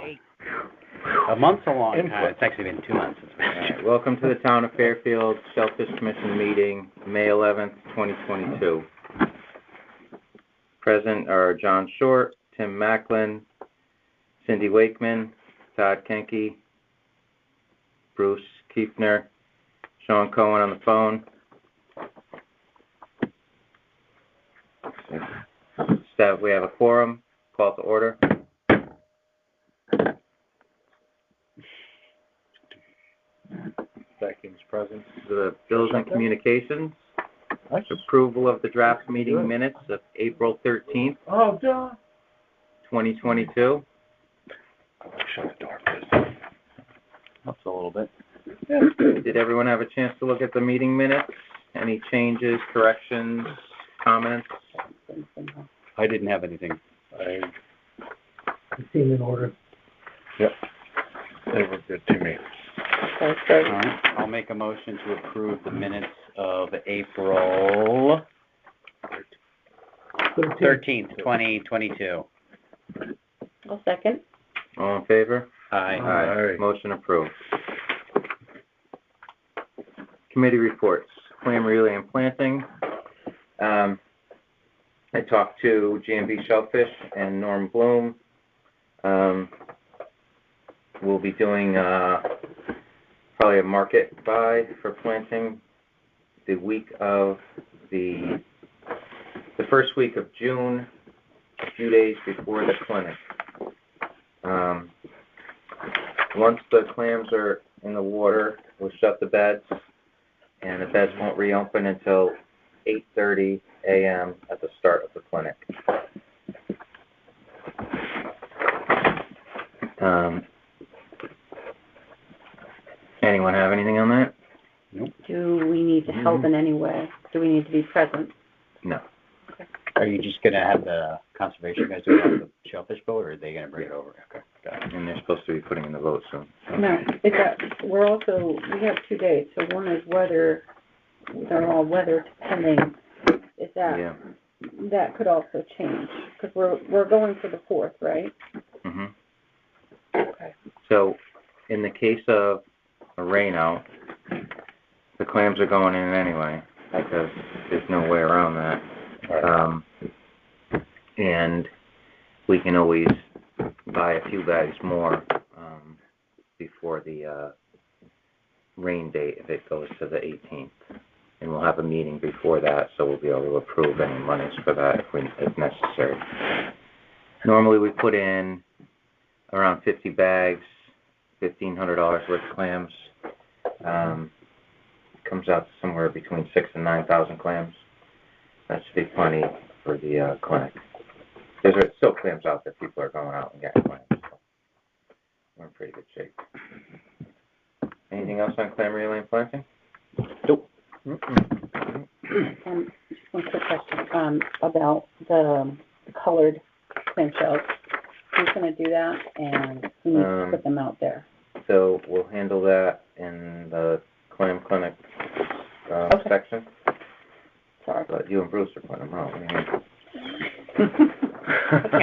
A month's a long time. It's actually been 2 months. All right. Welcome to the Town of Fairfield Shellfish Commission meeting, May 11th, 2022. Present are John Short, Tim Macklin, Cindy Wakeman, Todd Kenke, Bruce Kiefner, Sean Cohen on the phone. Staff, we have a quorum. Call to order. Seconds present. The Bills and Communications. Approval of the draft meeting minutes of April 13th, 2022. Shut the door, please. Helps a little bit. Did everyone have a chance to look at the meeting minutes? Any changes, corrections, comments? I didn't have anything. I Seem in order. Yep. They were good to me. All right. I'll make a motion to approve the minutes of April 13th, 2022. I'll second. All in favor? Aye. Aye. Motion approved. Committee reports. Clam relay and planting. I talked to G&B Shellfish and Norm Bloom. We'll be doing probably a market buy for planting the week of the first week of June, a few days before the clinic. Once the clams are in the water, we'll shut the beds, and the beds won't reopen until 8:30 a.m. at the start of the clinic. Anyone have anything on that? Nope. Do we need to help in any way? Do we need to be present? No. Are you just going to have the conservation guys do it on the shellfish boat, or are they going to bring it over? Okay, got it. And they're supposed to be putting in the vote soon. No, we have 2 days, so one is weather, they're all weather depending. Is that, Yeah. that could also change, because we're going for the 4th, right? Mm-hmm. Okay. So, in the case of a rain out, the clams are going in anyway, because there's no way around that. And we can always buy a few bags more before the rain date if it goes to the 18th. And we'll have a meeting before that, so we'll be able to approve any monies for that if necessary. Normally we put in around 50 bags, $1,500 worth of clams. Comes out to somewhere between 6,000 and 9,000 clams. That should be plenty for the clinic. There's still clams out there. People are going out and getting clams. So we're in pretty good shape. Anything else on clam relay and planting? Nope. Just one quick question about the colored clam shells. Who's going to do that, and who needs to put them out there? So we'll handle that in the clam clinic section. Sorry. But you and Bruce are putting them out.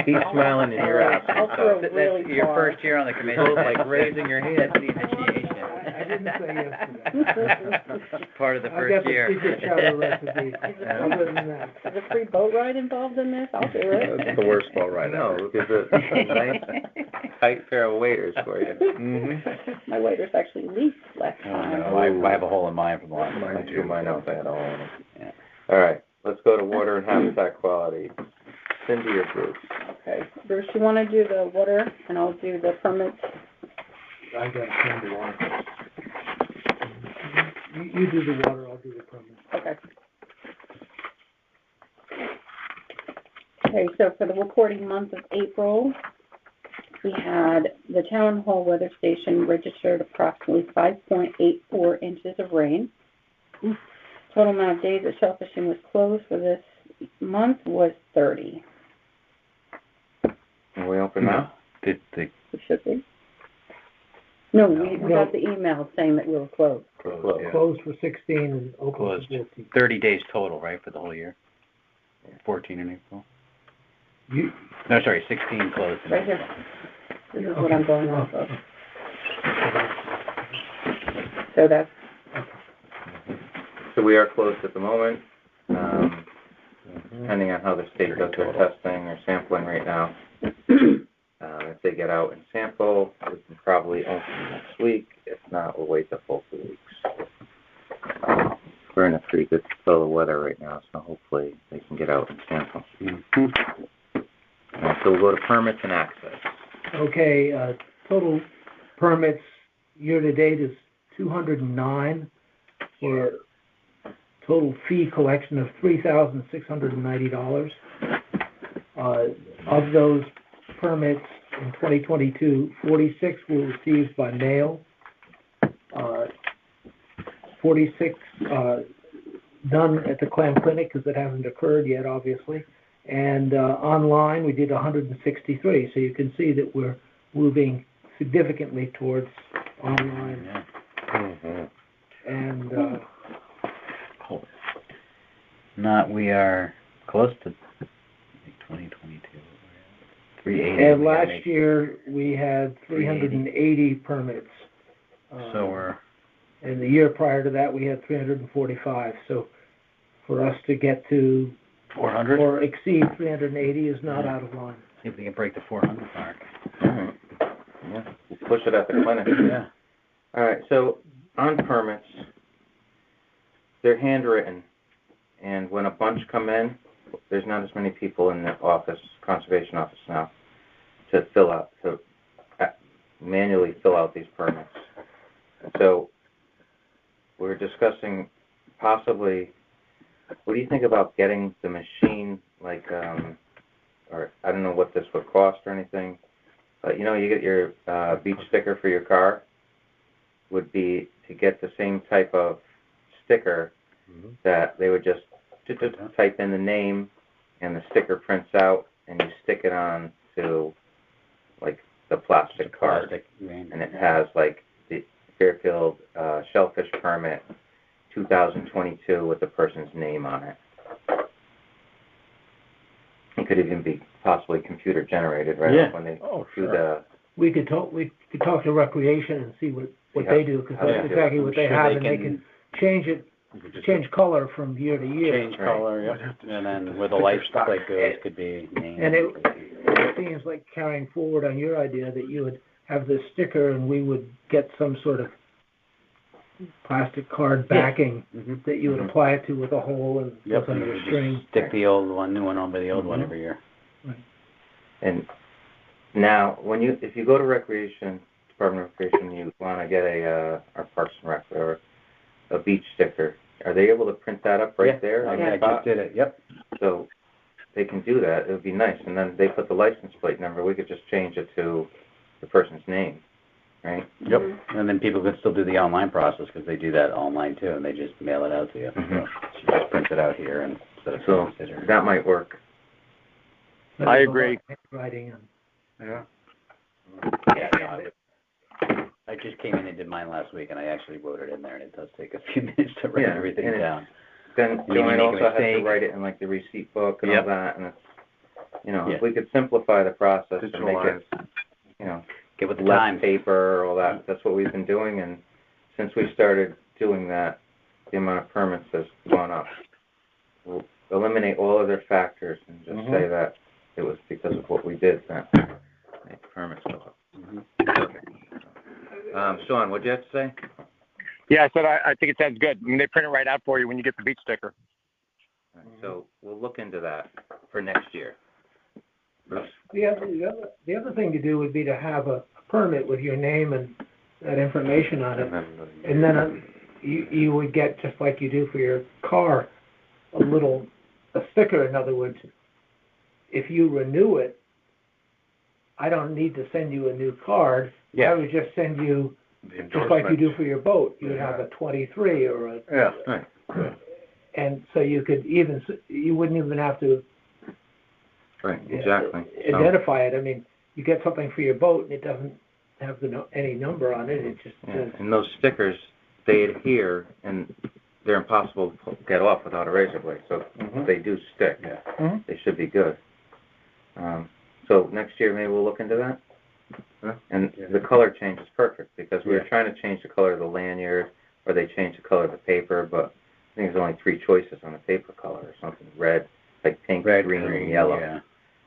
He's smiling in your ass. Also really That's your first year on the committee. Both like raising your hand. That's the initiation. I didn't say yes to that. Part of the first year. I got the secret chowder recipe. Other than that. Is a free boat ride involved in this? I'll do it. That's the worst boat ride No, ever. because it's a nice, tight pair of waders for you. Mm-hmm. My waders actually leaked last time. Oh, no, I have a hole in mine from last Mine too. Mine out. They had a hole in it. Yeah. All right, let's go to water and habitat quality. Cindy or Bruce? Okay. Bruce, you want to do the water, and I'll do the permits? I got 10 to 1. You do the water, I'll do the permit. Okay. Okay, so for the reporting month of April, we had the town hall weather station registered approximately 5.84 inches of rain. Total amount of days that shellfishing was closed for this month was 30. Are we open now? Did We should be. No, we got the email saying that we were closed. Closed, yeah. Closed for 16 and open Closed. for 14. 30 days total, right, for the whole year? 14 in April? You, No, sorry, 16 closed in Right April. here. This is what I'm going off of. So that's, So we are closed at the moment, depending on how the state does their testing or sampling right now. If they get out and sample, we can probably open next week. If not, we'll wait the full 2 weeks. We're in a pretty good flow of weather right now, so hopefully they can get out and sample. So we'll go to permits and access. Okay, total permits year-to-date is 209 for total fee collection of $3,690. Of those permits in 2022, 46 were received by mail, 46 done at the Clam Clinic because it hasn't occurred yet, obviously, and online we did 163. So you can see that we're moving significantly towards online. And we are close to 2022. 380. and last year we had 380 permits. So we're And the year prior to that we had 345. So for us to get to 400. or exceed 380 is not out of line. See if we can break the 400 mark. Yeah, we'll push it at the clinic. Yeah. All right, so on permits, they're handwritten, and when a bunch come in, there's not as many people in the office, conservation office now, to manually fill out these permits. So we're discussing possibly, what do you think about getting the machine, like, or I don't know what this would cost or anything, but you know, you get your beach sticker for your car, would be to get the same type of sticker that they would just type in the name and the sticker prints out and you stick it on to like the plastic card, and it has like the Fairfield Shellfish Permit 2022 with the person's name on it. It could even be possibly computer generated, right? Yeah. When they sure. do the We could talk to Recreation and see what Yeah. they do, because How that's they do exactly it. what they Sure have, they and they can- can change it, change color from year to year. Change Right. color, yep. And then where the light plate goes could be named. And it seems like carrying forward on your idea that you would have this sticker and we would get some sort of plastic card backing Mhm. that you would apply it to with a hole and Yep. goes under You a just string. stick the old one, new one over the old one Mhm. every year. And now, if you go to Recreation, Department of Recreation, you want to get a Parks and Rec or a beach sticker, are they able to print that up right there? on I the just spot? did it, yep. So they can do that. It would be nice. And then they put the license plate number. We could just change it to the person's name, right? Yep. And then people could still do the online process because they do that online too, and they just mail it out to you. Mhm. So you just print it out here and instead of So scissors. that might work. But I there's a agree. lot of handwriting and Yeah. Yeah, no, I just came in and did mine last week, and I actually wrote it in there, and it does take a few minutes to write Yeah, everything and down. Then Maybe Joanne make a also has to mistake. write it in like the receipt book and Yep. all that, and it's, you know, Yeah. if we could simplify the process and make Digitalize. it, you know, Get with the less times. paper, all that. That's what we've been doing, and since we started doing that, the amount of permits has gone up. We'll eliminate all other factors and just say that it was because of what we did that made permits go up. Sean, what'd you have to say? Yeah, I said I think it sounds good. I mean, they print it right out for you when you get the beach sticker. All right, so we'll look into that for next year. the other thing to do would be to have a permit with your name and that information on it. And then you would get, just like you do for your car, a sticker. In other words, if you renew it, I don't need to send you a new card. Yeah. I would just send you, The just like you do endorsement. for your boat, you would have a 23 or a, Yeah. Right, and so you wouldn't even have to right, exactly. So, identify it. I mean, you get something for your boat and it doesn't have any number on it. It just yeah, says, and those stickers, they adhere, and they're impossible to get off without a razor blade, so they do stick. Yeah. Mhm. They should be good. So next year, maybe we'll look into that? And Yeah. the color change is perfect, because we were Yeah. trying to change the color of the lanyard, or they changed the color of the paper, but I think there's only 3 choices on the paper color or something. Red, like pink, Red, green, yellow, yeah.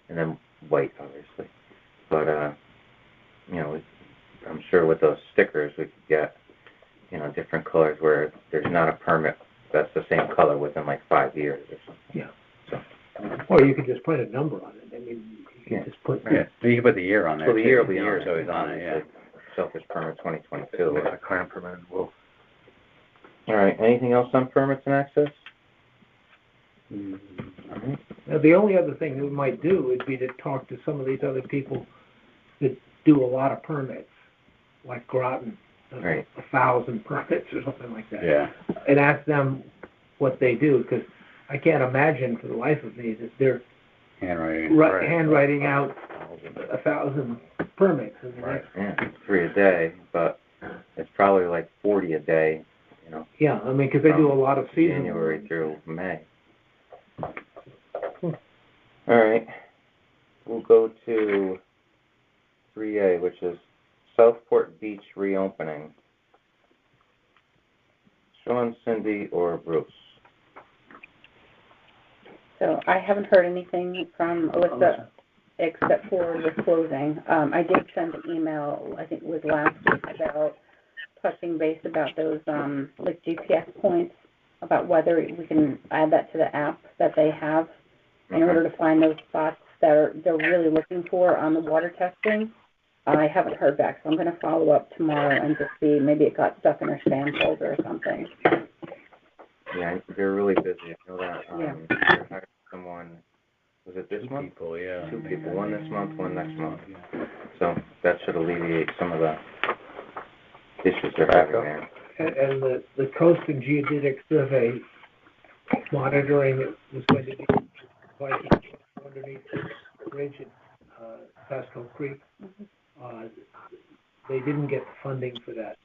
and then white, obviously. But, I'm sure with those stickers we could get, different colors where there's not a permit that's the same color within like 5 years or something. Yeah. So. Or you could just put a number on it. I mean, you could Yeah. just put. Yeah, you can put the year on there. So the too. year will be The on year's it, always on it, yeah. obviously. Shellfish permit 2022. So a clam permit, well, All right, anything else on permits and access? All right. Now, the only other thing we might do would be to talk to some of these other people that do a lot of permits, like Groton, does Right. 1,000 permits or something like that. Yeah. And ask them what they do, because I can't imagine for the life of me that they're Handwriting. handwriting out 1,000 permits. I mean, Right. Yeah, 3 a day, but it's probably like 40 a day, Yeah, I mean, because they do a lot of seasonal. January through May. All right, we'll go to 3A, which is Southport Beach reopening. Sean, Cindy, or Bruce? So I haven't heard anything from Alyssa except for the closing. I did send an email, I think it was last week, about touching base about those, like GPS points, about whether we can add that to the app that they have in order to find those spots that they're really looking for on the water testing. I haven't heard back, so I'm going to follow up tomorrow and just see, maybe it got stuck in our spam folder or something. Yeah, they're really busy, I know that. Yeah. They hired someone, was it this 2 month? people, yeah. 2 people, one this month, one next month. So that should alleviate some of the issues they're having there. And the Coast and Geodetic Survey monitoring that was going to be Viking underneath the bridge at Pasco Creek, they didn't get the funding for that.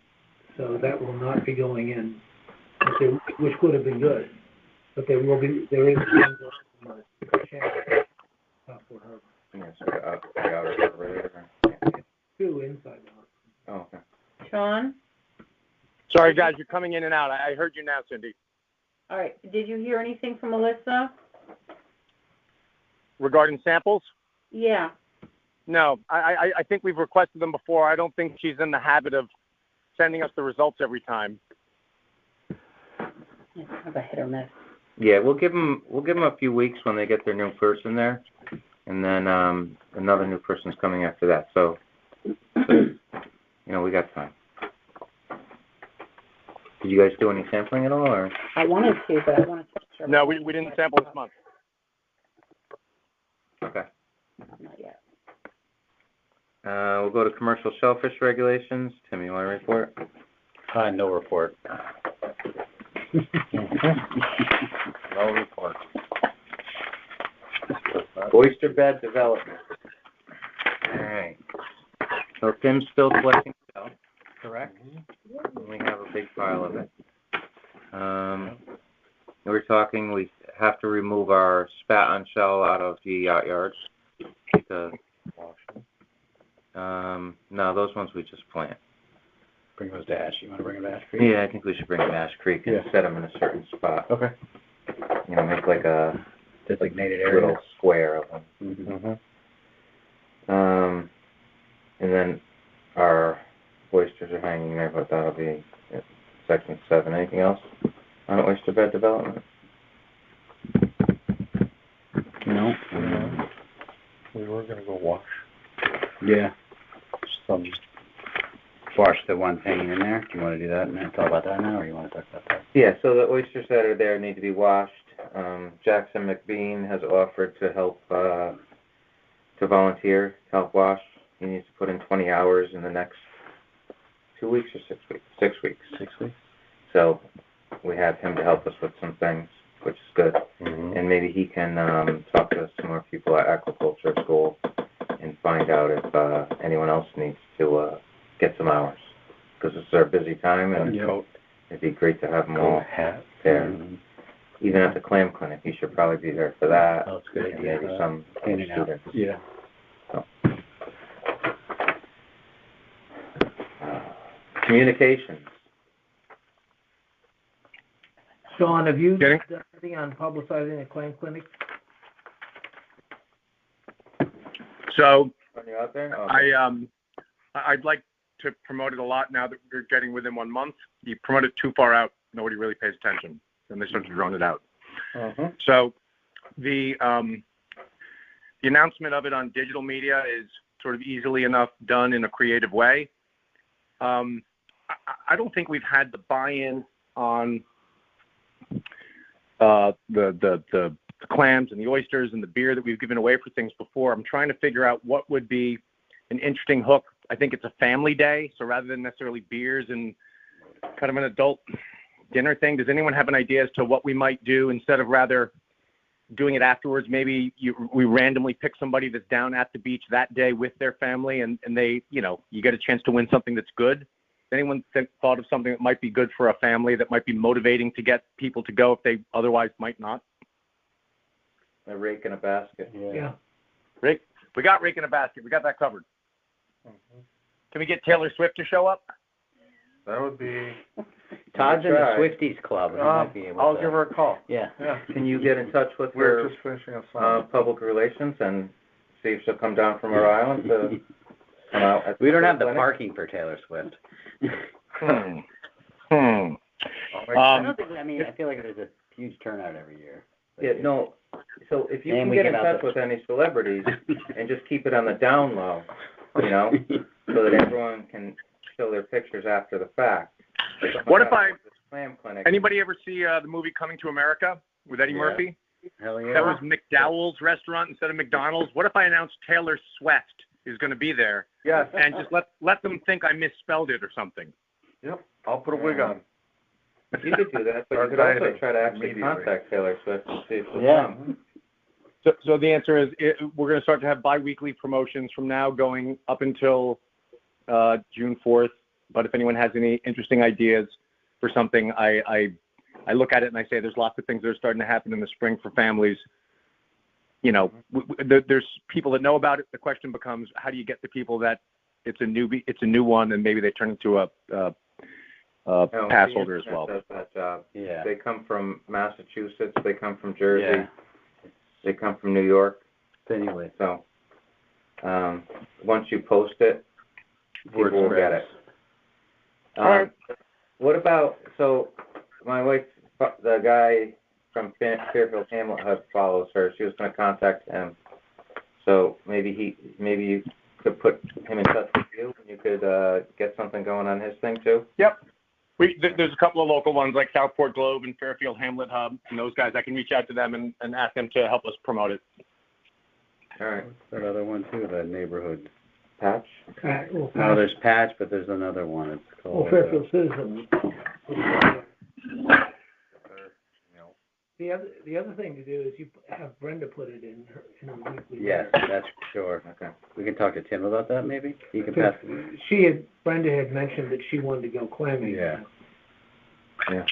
So that will not be going in, which would have been good. But there is one channel Southport Harbor. Yeah, so the outer harbor there. 2 inside the harbor. Oh, okay. Sean? Sorry, guys, you're coming in and out. I heard you now, Cindy. All right, did you hear anything from Alyssa? Regarding samples? Yeah. No, I think we've requested them before. I don't think she's in the habit of sending us the results every time. It's kind of a hit or miss. Yeah, we'll give them a few weeks when they get their new person there, and then another new person's coming after that. So we got time. Did you guys do any sampling at all, or? I wanted to, but I wanted to make sure. No, we didn't sample this month. Okay. Not yet. We'll go to commercial shellfish regulations. Tim, you want to report? No report. no report. Oyster bed development. All right. So Tim's still collecting shell, correct? And we have a big pile of it. We're talking, we have to remove our spat on shell out of the yacht yards. No, those ones we just plant. Bring those to Ash. You want to bring them to Ash Creek? Yeah, I think we should bring them to Ash Creek and set them in a certain spot. Okay. Make like a Designated little area. square of them. Mm-hmm. And then our oysters are hanging there, but that'll be at section 7. Anything else on oyster bed development? No. We were gonna go wash Yeah. some. Wash the ones hanging in there. Do you want to do that and talk about that now, or you want to talk about that? Yeah, so the oysters that are there need to be washed. Jackson McBean has offered to help, to volunteer to help wash. He needs to put in 20 hours in the next 2 weeks or 6 weeks? 6 weeks. 6 weeks. So we have him to help us with some things, which is good. Mm-hmm. And maybe he can talk to some more people at aquaculture school and find out if anyone else needs to get some hours. Because this is our busy time, and it'd be great to have them all hat there. Mm-hmm. Even at the clam clinic, he should probably be there for that. Oh, it's a good And idea. maybe some In and out. students. Yeah. So. Communications. Sean, have you Getting- done anything on publicizing the claim clinic? So Are you out there? Okay. I'd like to promote it a lot now that we're getting within 1 month. You promote it too far out, nobody really pays attention, and they start to drone it out. Mhm. So the announcement of it on digital media is sort of easily enough done in a creative way. I don't think we've had the buy-in on the clams and the oysters and the beer that we've given away for things before. I'm trying to figure out what would be an interesting hook. I think it's a family day, so rather than necessarily beers and kind of an adult dinner thing, does anyone have an idea as to what we might do instead of rather doing it afterwards? Maybe we randomly pick somebody that's down at the beach that day with their family, and they, you get a chance to win something that's good. Anyone thought of something that might be good for a family, that might be motivating to get people to go if they otherwise might not? A rake in a basket. Yeah. Rick, we got rake in a basket. We got that covered. Mhm. Can we get Taylor Swift to show up? That would be, Todd's in the Try. Swifties Club. He might be able I'll to. give her a call. Yeah. Yeah. Can you get in touch with We're her just finishing a song. public relations and see if she'll come down from Rhode Island to come out? At We don't have the clinic? parking for Taylor Swift. Hmm. I'll make I Um, don't think. I mean, I feel like there's a huge turnout every year. Yeah, no. So if you And can we get in give out touch the- with any celebrities and just keep it on the down low, so that everyone can show their pictures after the fact. What if I- This clam clinic. Anybody ever see the movie Coming to America with Eddie Yeah. Murphy? Hell yeah. That was McDowell's restaurant instead of McDonald's. What if I announced Taylor Swift is going to be there Yes. and just let them think I misspelled it or something? Yep. I'll put a wig on. You could do that, but you Start could also dieting try to actually immediately. contact Taylor Swift and see if she'll Yeah. come. So the answer is we're going to start to have bi-weekly promotions from now going up until June 4th. But if anyone has any interesting ideas for something, I look at it and I say there's lots of things that are starting to happen in the spring for families. There's people that know about it. The question becomes, how do you get the people that it's a new one, and maybe they turn into a pass The holder as internet well. does that job. Yeah. They come from Massachusetts. They come from Jersey. Yeah. They come from New York. Anyway. So once you post it, Word people will get spreads. it. Alright. What about, so my wife, the guy from Fairfield Hamlet Hub follows her. She was going to contact him. So maybe you could put him in touch with you, and you could get something going on his thing too. Yep. There's a couple of local ones like Southport Globe and Fairfield Hamlet Hub, and those guys, I can reach out to them and ask them to help us promote it. All right. What's that other one too? The neighborhood. Patch? No, there's Patch, but there's another one. It's called. Fairfield Citizens. The other thing to do is you have Brenda put it in a weekly. Yes, letter. that's sure. Okay. We can talk to Tim about that, maybe. He can pass. Brenda had mentioned that she wanted to go clamming. Yeah. Yeah.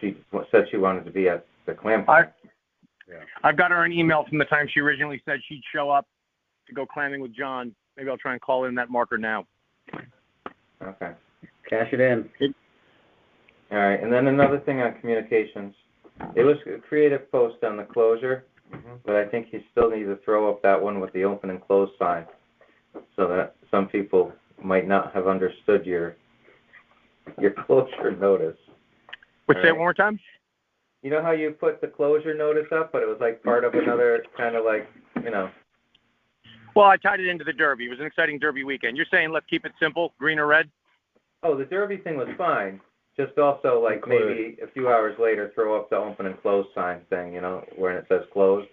She said she wanted to be at the clam. I've got her an email from the time she originally said she'd show up to go clamming with John. Maybe I'll try and call in that marker now. Okay. Cash it in. All right, and then another thing on communications. It was a creative post on the closure, but I think you still need to throw up that one with the open and close sign, so that some people might not have understood your closure notice. Say it one more time? You know how you put the closure notice up, but it was like part of another kind of like, Well, I tied it into the Derby. It was an exciting Derby weekend. You're saying let's keep it simple, green or red? Oh, the Derby thing was fine. Just also like maybe a few hours later throw up the open and close sign thing, where it says closed.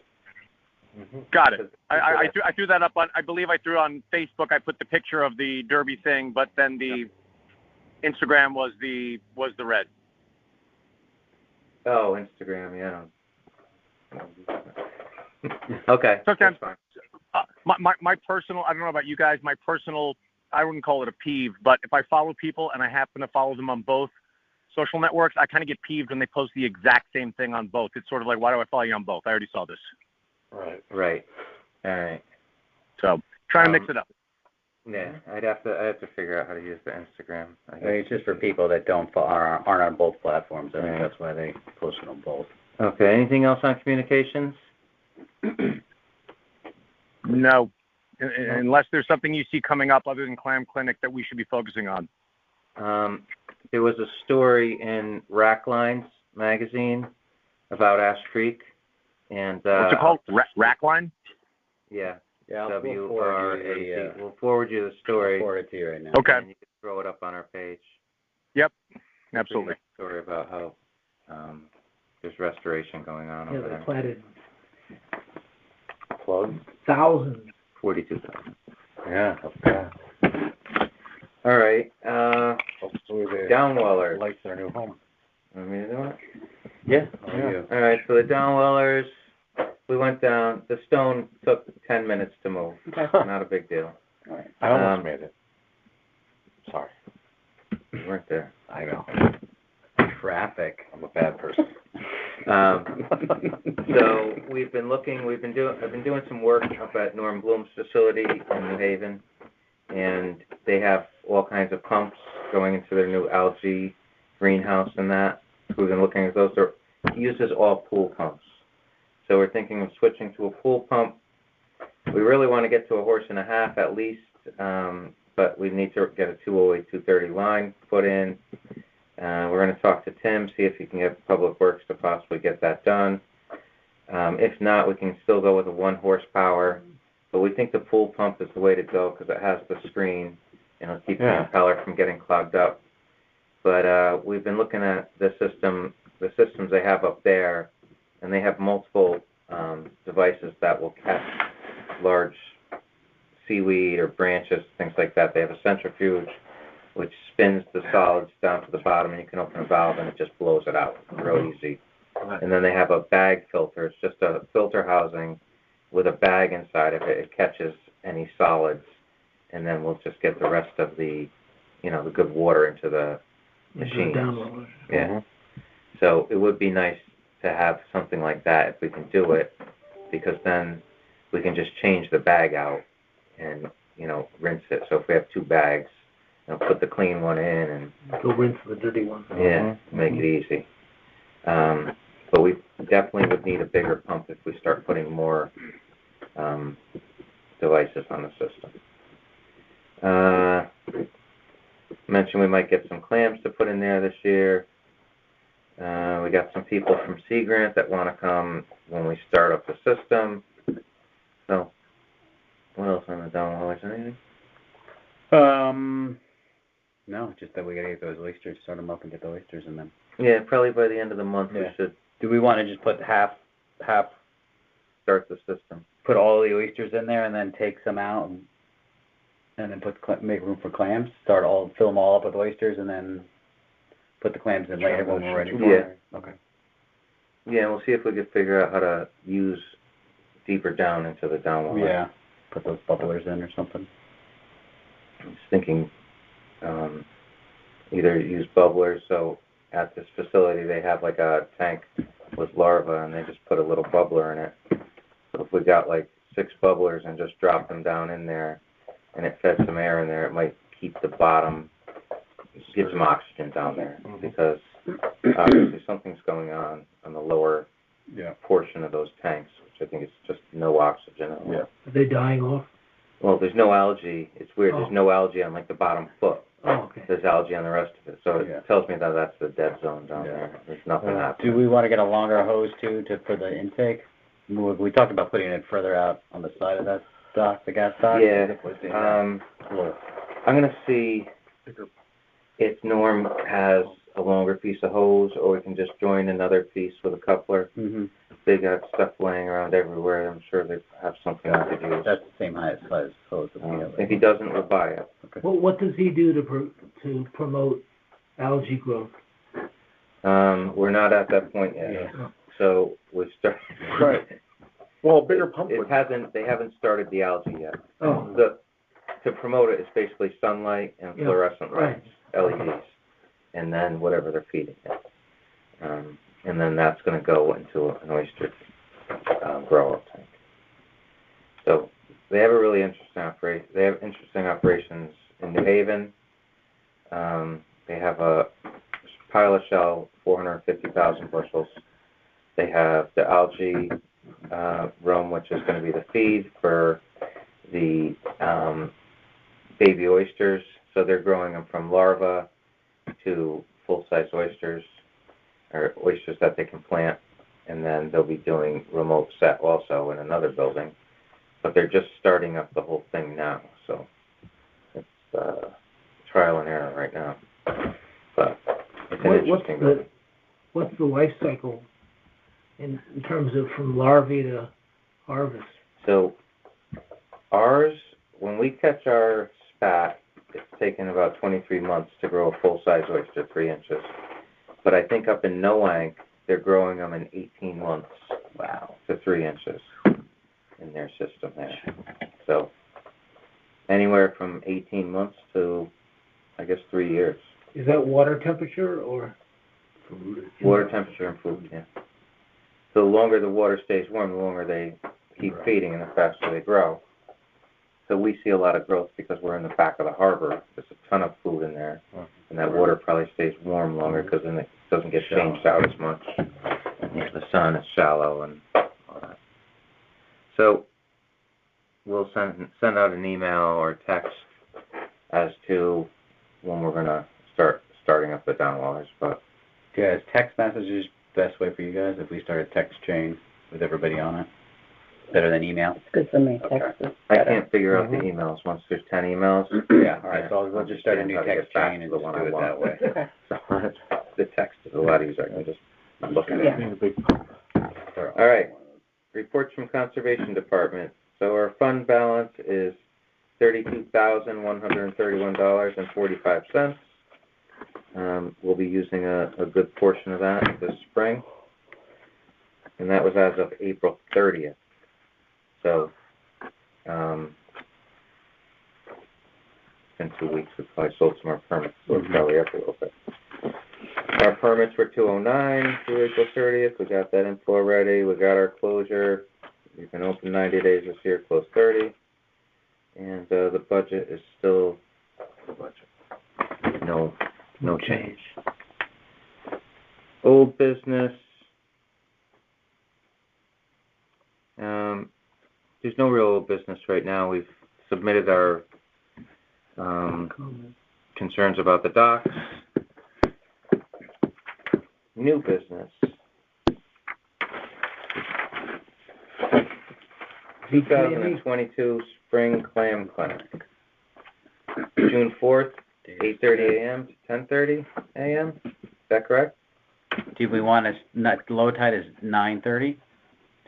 Got it. I threw that up on, I believe I threw on Facebook. I put the picture of the Derby thing, but then the Instagram was the red. Oh, Instagram, yeah. Okay. It's okay. That's fine. My personal, I don't know about you guys, I wouldn't call it a peeve, but if I follow people and I happen to follow them on both social networks, I kind of get peeved when they post the exact same thing on both. It's sort of like, why do I follow you on both? I already saw this. Right. Right. All right. So try to mix it up. Yeah, I'd have to figure out how to use the Instagram. I I guess. mean, it's just for people that aren't on both platforms. I think Right. that's why they posted on both. Okay, anything else on communications? No, unless there's something you see coming up other than Clam Clinic that we should be focusing on. There was a story in Racklines magazine about Ash Creek, and What's it called? Rackline? Yeah, Yeah, WRAC. we'll We'll forward you the story, forward it to you right now. Okay. and you can throw it up on our page. Yep. Absolutely. Story about how there's restoration going on Yeah, over they there. planted Plug? thousands. 42,000. Yeah, okay. All right. Hopefully they Downwellers. like their new home. Want me to do it? Yeah. Yeah. All right. So the downwellers, we went down. The stone took 10 minutes to move. Okay. Not a big deal. All right. I almost made it. Sorry. You weren't there. I know. Traffic. I'm a bad person. So I've been doing some work up at Norm Bloom's facility in New Haven, and they have all kinds of pumps going into their new algae greenhouse and that. We've been looking at those. He uses all pool pumps. So we're thinking of switching to a pool pump. We really want to get to a horse and a half at least, but we need to get a 208, 230 line put in. We're going to talk to Tim, see if he can get Public Works to possibly get that done. If not, we can still go with a 1 horsepower, but we think the pool pump is the way to go because it has the screen and it'll keep the impeller from getting clogged up. But we've been looking at the systems they have up there, and they have multiple devices that will catch large seaweed or branches, things like that. They have a centrifuge which spins the solids down to the bottom, and you can open a valve and it just blows it out real easy. And then they have a bag filter. It's just a filter housing with a bag inside of it. It catches any solids, and then we'll just get the rest of the good water into the machines. Yeah. So it would be nice to have something like that if we can do it, because then we can just change the bag out and, rinse it. So if we have 2 bags, put the clean one in and Go rinse the dirty one. make it easy. But we definitely would need a bigger pump if we start putting more devices on the system. Mentioned we might get some clams to put in there this year. We got some people from Sea Grant that want to come when we start up the system. So, what else on the downwellers? Anything? No, just that we gotta get those oysters, start them up and get the oysters in them. Yeah, probably by the end of the month we Yeah. should Do we want to just put half, start the system. put all the oysters in there and then take some out and then make room for clams? Fill them all up with oysters and then put the clams in later when we're ready for Yeah. it? Okay. Yeah, we'll see if we can figure out how to use deeper down into the downweller. Yeah. Put those bubblers in or something. I was thinking either use bubblers. So at this facility they have like a tank with larvae, and they just put a little bubbler in it. So if we got like 6 bubblers and just drop them down in there, and it fed some air in there, it might keep the bottom, get some oxygen down there, because obviously something's going on the lower portion of those tanks, which I think is just no oxygen at all. Yeah. Are they dying off? Well, there's no algae. It's weird. There's no algae on like the bottom foot. Oh, okay. There's algae on the rest of it. So Yeah. it tells me that that's the dead zone down there. There's nothing happening. Do we want to get a longer hose too for the intake? We talked about putting it further out on the side of that dock, the gas dock. Yeah. I'm I'm going to see if Norm has a longer piece of hose, or we can just join another piece with a coupler. They got stuff laying around everywhere. I'm sure they have something we could use. That's the same height size hose that we have. If he doesn't, we'll buy it. Well, what does he do to promote algae growth? We're not at that point yet. Yeah. So we start. Right. Well, a bigger pump would. They haven't started the algae yet. Oh. To promote it is basically sunlight and fluorescent lights, LEDs, and then whatever they're feeding it. And then that's going to go into an oyster grow-up tank. So they have a really interesting operation. They have interesting operations in New Haven. They have a pile of shell, 450,000 bushels. They have the algae room, which is going to be the feed for the baby oysters. So they're growing them from larvae to full-size oysters, or oysters that they can plant. And then they'll be doing remote set also in another building. But they're just starting up the whole thing now. So it's trial and error right now. But it's an interesting building. What's the life cycle in terms of from larvae to harvest? So ours, when we catch our spat, it's taken about 23 months to grow a full-size oyster, 3 inches. But I think up in Noank, they're growing them in 18 months. Wow. To 3 inches in their system there. So anywhere from 18 months to, I guess, 3 years. Is that water temperature or food? Water temperature and food, yeah. So the longer the water stays warm, the longer they keep feeding and the faster they grow. So we see a lot of growth because we're in the back of the harbor. There's a ton of food in there. And that water probably stays warm longer because then it doesn't get changed out as much. Near the sun, it's shallow and all that. So we'll send out an email or text as to when we're going to starting up the downwellers. But yeah, is text messages the best way for you guys if we start a text chain with everybody on it? Better than email? It's good for me. Okay. Text is I better. can't figure out the emails once there's 10 emails. Yeah, all right, so we'll just start a new How to get text back chain to and the just one do I it want. that way. Okay. So the text is a lot easier. I can just look at it. Yeah. All right. Reports from Conservation Department. So our fund balance is $32,131.45. We'll be using a good portion of that this spring. And that was as of April 30th. So, it's been 2 weeks. We probably sold some more permits, so we're probably up a little bit. Our permits were 209 through April 30th. We got that info already. We got our closure. We've been open 90 days this year, closed 30. And the budget is still the budget. No change. Old business. There's no real old business right now. We've submitted our concerns about the docks. New business. 2022 Spring Clam Clinic. June 4th, 8:30 a.m. to 10:30 a.m. Is that correct? Do we want to, not, low tide is 9:30? Do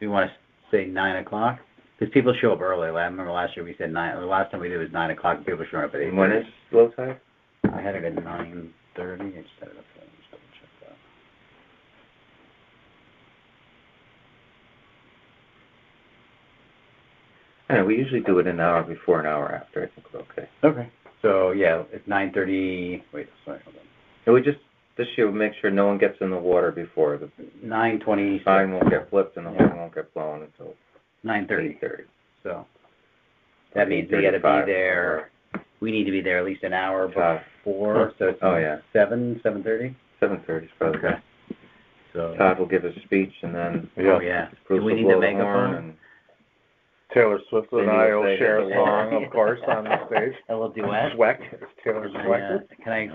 we want to say 9 o'clock? Because people show up early. I remember last year we said 9, the last time we did it was 9 o'clock, and people showed up at 8:30. And when is low tide? I had it at 9:30. I just had it up there. Let me just double check that. Yeah, we usually do it an hour before, an hour after. I think we're okay. Okay. So, yeah, it's 9:30. Wait, sorry, hold on. And we just, this year, we'll make sure no one gets in the water before. The 9:20. sign won't get flipped and the horn won't get blown until 9:30. 8:30. So, that means we got to be there. We need to be there at least an hour before. So it's 7:30? 7:30 is probably Okay. So, Todd will give his speech and then oh, yeah. Bruce Do we will need blow the the horn megaphone? and Taylor Swift and Cindy I will will say share a that. song, of course, on the stage. A little duet? Sweck, as Taylor selected. Can I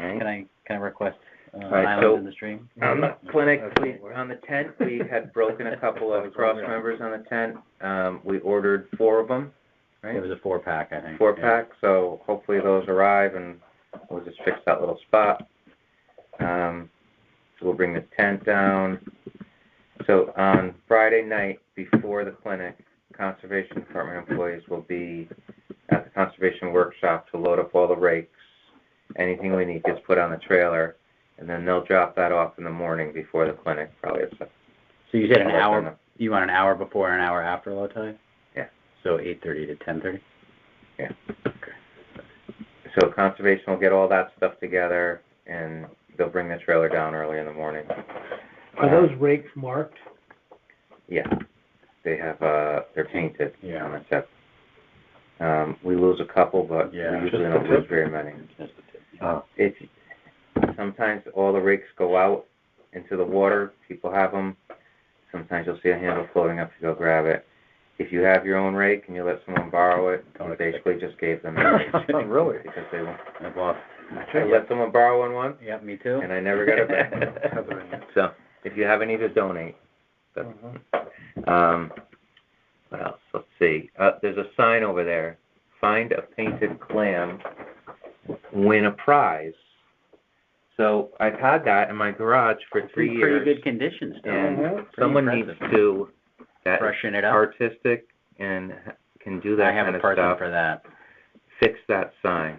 request right, Islands so- in the Stream? on the clinic, on the tent, we had broken a couple of cross members on the tent. We ordered 4 of them, right? It was a 4-pack, I think. 4-pack, so hopefully those arrive and we'll just fix that little spot. So we'll bring the tent down. So on Friday night before the clinic, Conservation Department employees will be at the Conservation Workshop to load up all the rakes. Anything we need gets put on the trailer, and then they'll drop that off in the morning before the clinic, probably at 7. So you said an hour, you want an hour before and an hour after low tide? Yeah. So 8:30 to 10:30? Yeah. Okay. So Conservation will get all that stuff together, and they'll bring the trailer down early in the morning. Are those rakes marked? Yeah. They have, they're painted Yeah. on the tip. We lose a couple, but we Yeah. usually Just don't the lose tip? very many. Oh. If sometimes all the rakes go out into the water, people have them. Sometimes you'll see a handle floating up, you go grab it. If you have your own rake and you let someone borrow it, you basically just gave them it. Really? Because they won't. I've lost. I let someone borrow one once, Yep, me too. and I never got it back. So, if you have any to donate, that's, what else? Let's see. There's a sign over there. Find a painted clam, win a prize. So I've had that in my garage for 3 years. Pretty good condition still. And someone needs to, that is Freshen it up. artistic and can do that I have kind a of person stuff. for that. Fix that sign.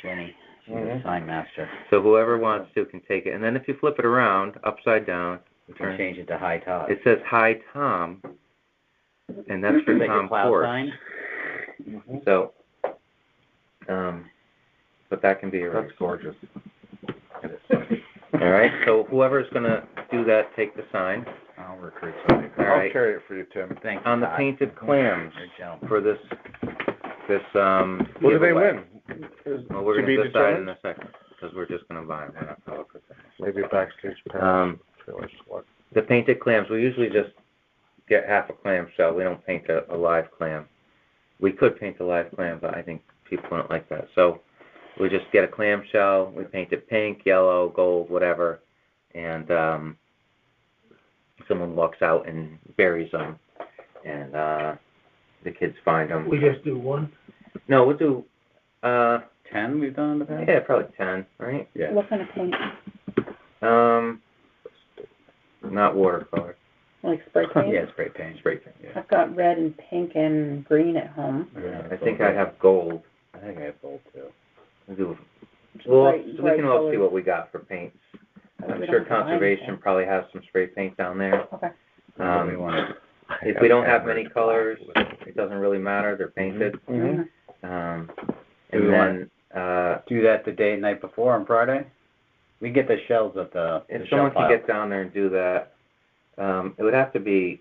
Jenny. She's a sign master. So whoever wants to can take it. And then if you flip it around, upside down, We can change it to high top. it says Hi Tom, and that's for Like a Tom cloud Force. sign? So, but that can be That's arranged. gorgeous. All right. So whoever's gonna do that, take the sign. I'll recruit somebody. All I'll right. carry it for you, Tim. Thank you, On the Todd. painted clams You're a gentleman. for this What do they giveaway. win? Is Well, we're to be gonna decide in determined? a second because we're just gonna buy them. We're not gonna look at them. Maybe a backstage pass. Trailer select. The painted clams, we usually just get half a clam shell. We don't paint a live clam. We could paint a live clam, but I think people don't like that. So we just get a clam shell, we paint it pink, yellow, gold, whatever, and someone walks out and buries them, and the kids find them. We just do one? No, we'll do, 10 we've done in the past? yeah, probably 10, right? Yeah. What kind of paint? Not watercolor. Like spray paint? Yeah, spray paint. Spray paint. Yeah. I've got red and pink and green at home. Yeah, I think I have gold. I think I have gold too. We'll do, well, Bright- we bright can all see colors. what we got for paints. I'm We sure don't have to buy conservation anything. probably has some spray paint down there. Okay. We want If we don't have many colors, it doesn't really matter, they're painted. Mhm. Do we And want then, do that the day night before on Friday? We get the shells at the if shell someone pile. could get down there and do that, it would have to be,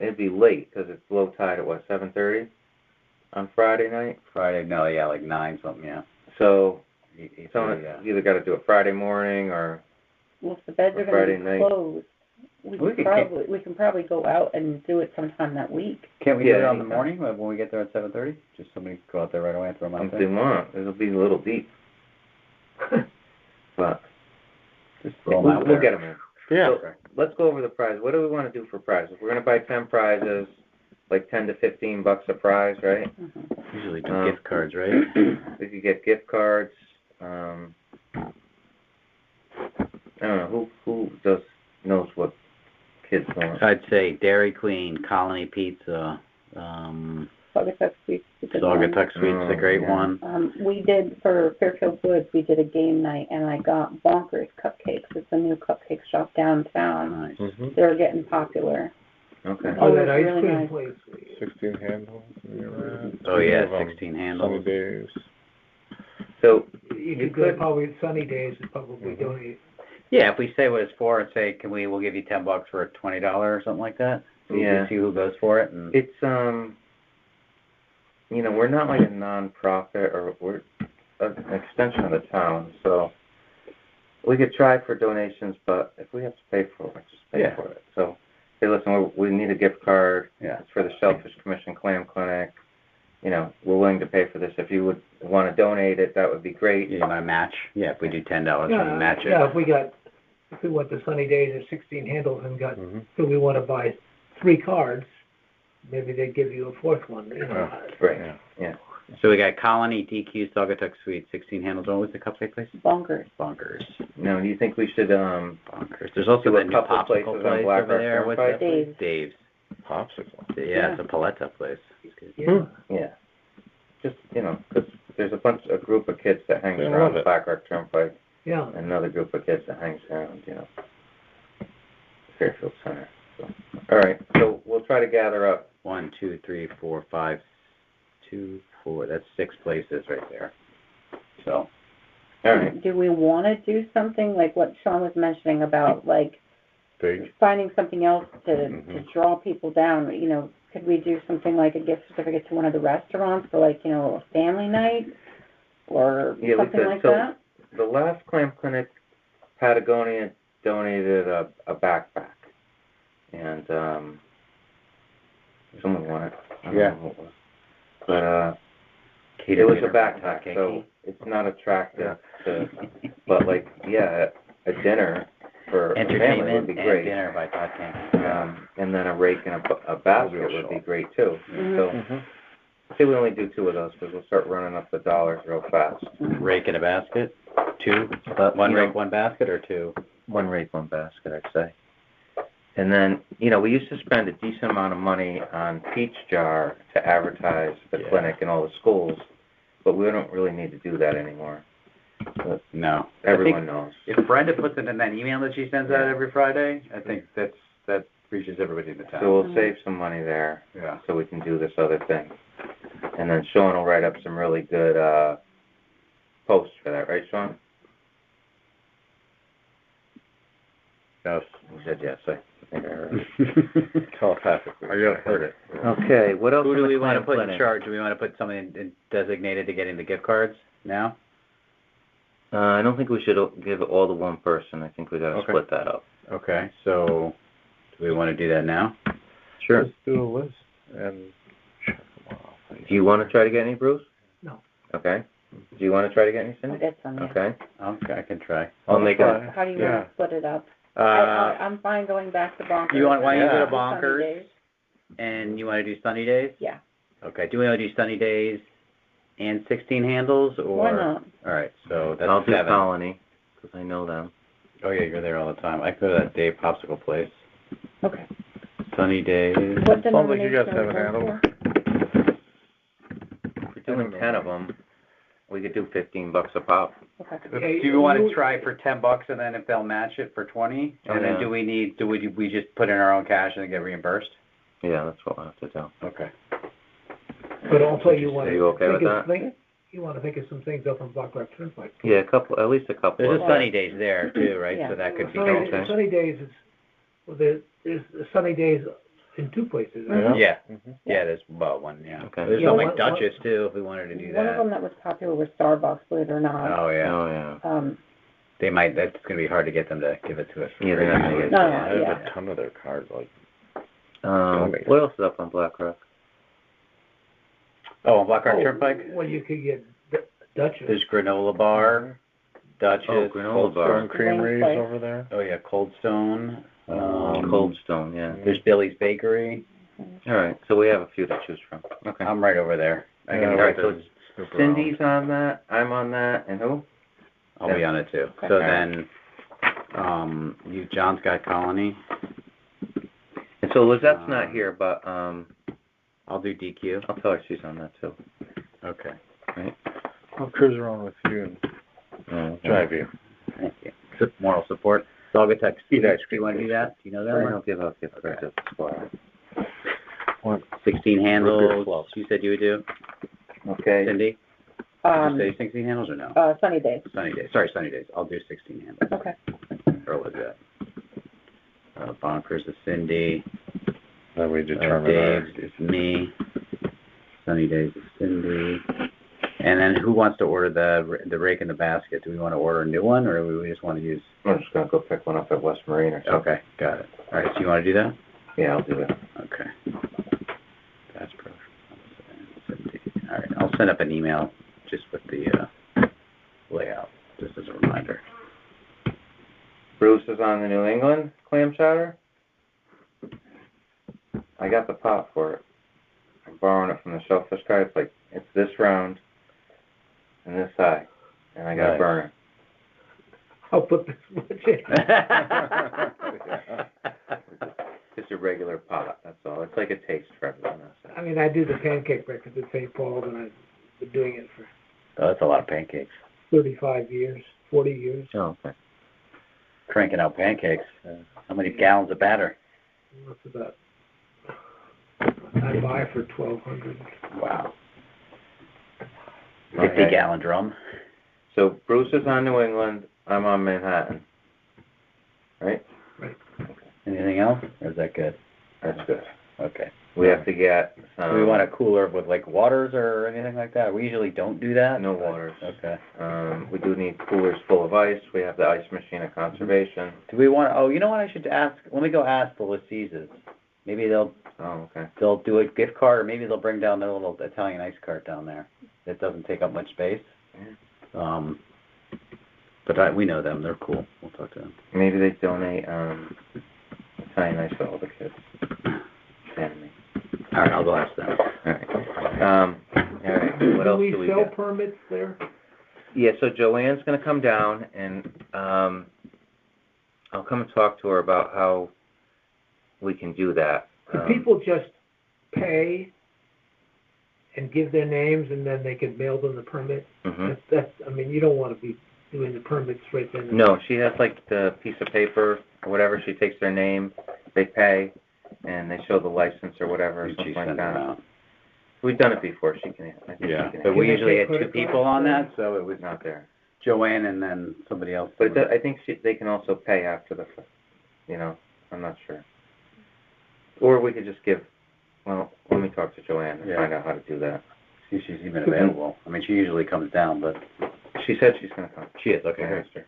it'd be late, because it's low tide at what, 7:30 on Friday night? Friday, no, yeah, like 9 something, yeah. So, Someone, you either gotta do it Friday morning, or, Well, if the beds Or are gonna Friday be night. closed, we can probably go out and do it sometime that week. Can't we do Yeah, it on the anytime. morning when we get there at 7:30? Just somebody go out there right away and throw them out if they there? want, it'll be a little deep, but Just throw 'em out we'll there. get them in. Yeah. So, let's go over the prize. What do we want to do for prizes? We're going to buy 10 prizes, like 10 to 15 bucks a prize, right? Mhm. Usually do gift cards, right? We could get gift cards. I don't know who knows what kids want. I'd say Dairy Queen, Colony Pizza, Saugatuck Sweets. is a good one. Saugatuck Sweet's a great yeah. one. We did, for Fairfield Woods, we did a game night, and I got Bonkers Cupcakes. It's a new cupcake shop downtown. Nice. Mm-hmm. They're getting popular. Okay. Oh, that it's ice really cream nice. place. 16 handles. Oh yeah, Of 'em. 16 Sunny handles. days. So You You could go could- probably sunny days and probably donate. Yeah, if we say what it's for and say, we'll give you $10 for a $20 or something like that. So we Yeah. can see who goes for it. And it's we're not like a non-profit, or we're an extension of the town, so we could try for donations, but if we have to pay for it, just pay Yeah. for it. So, hey, listen, we need a gift card. Yeah. It's for the Shellfish Commission Clam Clinic. We're willing to pay for this. If you would want to donate it, that would be great. you want to match? Yeah, if we do $10, we match it. Yeah, if we went to sunny days at 16 handles and got, Mm-hmm. so we want to buy 3 cards, maybe they'd give you a 4th one, you know. Right. Yeah. Yeah. So we got Colony, DQ, Saugatuck Sweet, 16 handles. What was the cupcake place? Bonkers. Bonkers. Now, do you think we should Bonkers. There's also do a that new couple popsicle places on place Black over Rock there. What's Turnpike? that place? Dave's. Dave's. Popsicle. Yeah, Yeah. it's a Paletta place. Yeah. Yeah. Just, because there's a group of kids that hangs They love around it. Black Rock Turnpike, Yeah. and another group of kids that hangs around, Fairfield Center. So, all right, so we'll try to gather up. 1, 2, 3, 4, 5, 2, 4. That's 6 places right there. So, All right. Do we want to do something like what Sean was mentioning about, like, Big. finding something else to Mhm. draw people down, you know, could we do something like a gift certificate to one of the restaurants for like, you know, a family night? Or Yeah, we something could. like So- that? The last clam clinic, Patagonia donated a backpack, and someone won it. I don't Yeah. know who it was. But it was a backpack, so it's not attractive to. But like, yeah, a dinner for a family would Entertainment be and great. dinner by Todd King. And then a rake and a basket would be great too. Mhm. So Mhm. say we only do 2 of those because we'll start running up the dollars real fast. Rake in a basket? 2? But, One you know, rake, one basket, or 2? 1 rake, 1 basket, I'd say. And then, you know, we used to spend a decent amount of money on Peach Jar to advertise the Yeah. clinic in all the schools, but we don't really need to do that anymore. No. Everyone knows. If Brenda puts it in that email that she sends out Yeah. every Friday, I think that reaches everybody in the town. So we'll save some money there, Yeah. so we can do this other thing. And then Sean will write up some really good, posts for that, right, Sean? Yes. He said yes, I think I heard it. Telepathically. I heard it. Okay, what else Who in do the we want to clam put in clinic? charge? Do we want to put someone designated to getting the gift cards now? I don't think we should give it all to one person. I think we gotta Okay. split that up. Okay, so do we want to do that now? Sure. Let's do a list and check them off. Do you wanna try to get any, Bruce? No. Okay. Do you wanna try to get any, I'll Cindy? get some, yeah. Okay. Okay, I can try. I'll make a, How do you Yeah. want to split it up? Uh, I'm fine going back to Bonkers. you want, why don't you go to Sunny Bonkers, days. and you want to do sunny days? Yeah. Okay, do we want to do sunny days and 16 handles, or? Why not? All right, so that's I'll do 7. Colony, 'cause I know them. Oh yeah, you're there all the time. I go to that Dave Popsicle place. Okay. Sunny days. What Sounds like you got denomination are we 7 going handles. for? If we're doing 10 of them, we could do $15 a pop. Okay. Okay, Do you want to you- try for $10, and then if they'll match it for 20? Oh, And then yeah. we just put in our own cash and then get reimbursed? Yeah, that's what we'll have to do. Okay. But also you want Are to you okay with that? you want to think of some things up on Black Rock Turnpike. Yeah, at least a couple There's of a sunny days there too, right? Yeah. So that could be Sunny, helpful. Okay. sunny days is, well, there's sunny days in 2 places. Mhm. Yeah, Mhm. yeah, there's about one, yeah. Okay. There's Yeah, something like one- Duchess too, if we wanted to do One of that. them that was popular was Starbucks, believe it or not. Oh, yeah. Oh, yeah. They might, that's gonna be hard to get them to give it to us. for Yeah, free. they're not gonna get it. No, I have yeah. a ton of their cards, like, What else is up on Black Rock? Oh, on Black Rock Turnpike? Well, you could get Dutchess. There's granola bar, Duchess. Oh, granola Cold bar. Stone. creameries Place. over there. Oh, yeah, Cold Stone. Cold Stone, yeah. There's Billy's Bakery. All right, so we have a few to choose from. Okay. I'm right over there. I Yeah, can, all right, so there's super Cindy's on that, I'm on that, and who? I'll be on it too. So Okay. then, John's got Colony. And so Lizette's not here, but, I'll do DQ. I'll tell her she's on that too. Okay. I'll cruise around with you and drive you. Thank you. Moral support. Dog attack. Eat ice Do you cream. want to do that? Do you know that I one? don't give up gift cards at the square. 16 handles. Fluff. You said you would do. Okay. Cindy? Did you say 16 handles or no? Sunny days. Sunny days. Sorry, sunny days. I'll do 16 handles. Okay. Or was that? Bonkers is Cindy. Then we determine our, Dave's is me. Sunny days is Cindy. And then who wants to order the rake in the basket? Do we want to order a new one, or do we just want to use? I'm just gonna go pick one up at West Marine or something. Okay, got it. All right, so you want to do that? Yeah, I'll do it. Okay. That's perfect. All right, I'll send up an email just with the layout, just as a reminder. Bruce is on the New England clam chowder. I got the pot for it. I'm borrowing it from the Shellfish guy. It's this round and this high, and I gotta Nice. burn it. I'll put this much in. Just a regular pot, that's all. It's like a taste for everyone else. I mean, I do the pancake breakfast at St. Paul's, and I've been doing it for Oh, that's a lot of pancakes. 35 years, 40 years. Oh, okay. Cranking out pancakes. How many gallons of batter? What's about? I buy for $1,200. Wow. Okay. 50-gallon drum. So Bruce is on New England, I'm on Manhattan. Right? Right. Okay. Anything else, or is that good? That's good. Okay. We have to get some. Do we want a cooler with like waters or anything like that? We usually don't do that. No but- waters. Okay. We do need coolers full of ice. We have the ice machine at conservation. Do we want? Oh, you know what? I should ask. Let me go ask the Lassieses. Maybe they'll Okay. do a gift card, or maybe they'll bring down their little Italian ice cart down there. That doesn't take up much space. But we know them. They're cool. We'll talk to them. Maybe they donate Italian ice for all the kids. Family. All right, I'll go ask them. All right. All right. What else do we sell get? permits there? Yeah, so Joanne's gonna come down and I'll come and talk to her about how we can do that. Could people just pay and give their names and then they can mail them the permit? Mhm. That's, I mean, you don't want to be doing the permits right then. and No, she has like the piece of paper or whatever. She takes their name, they pay, and they show the license or whatever, or And something she like sends them that. out. We've done it before. She can. I think Yeah, she can. but we Can they usually take had two credit people cards? on that, so it was Not there. Joanne and then somebody else. But I think they can also pay after the, I'm not sure. Or we could just give, well, let me talk to Joanne and Yeah. find out how to do that. See if she's even available. I mean, she usually comes down, but She said she's gonna come. she is. Okay, I great. asked her.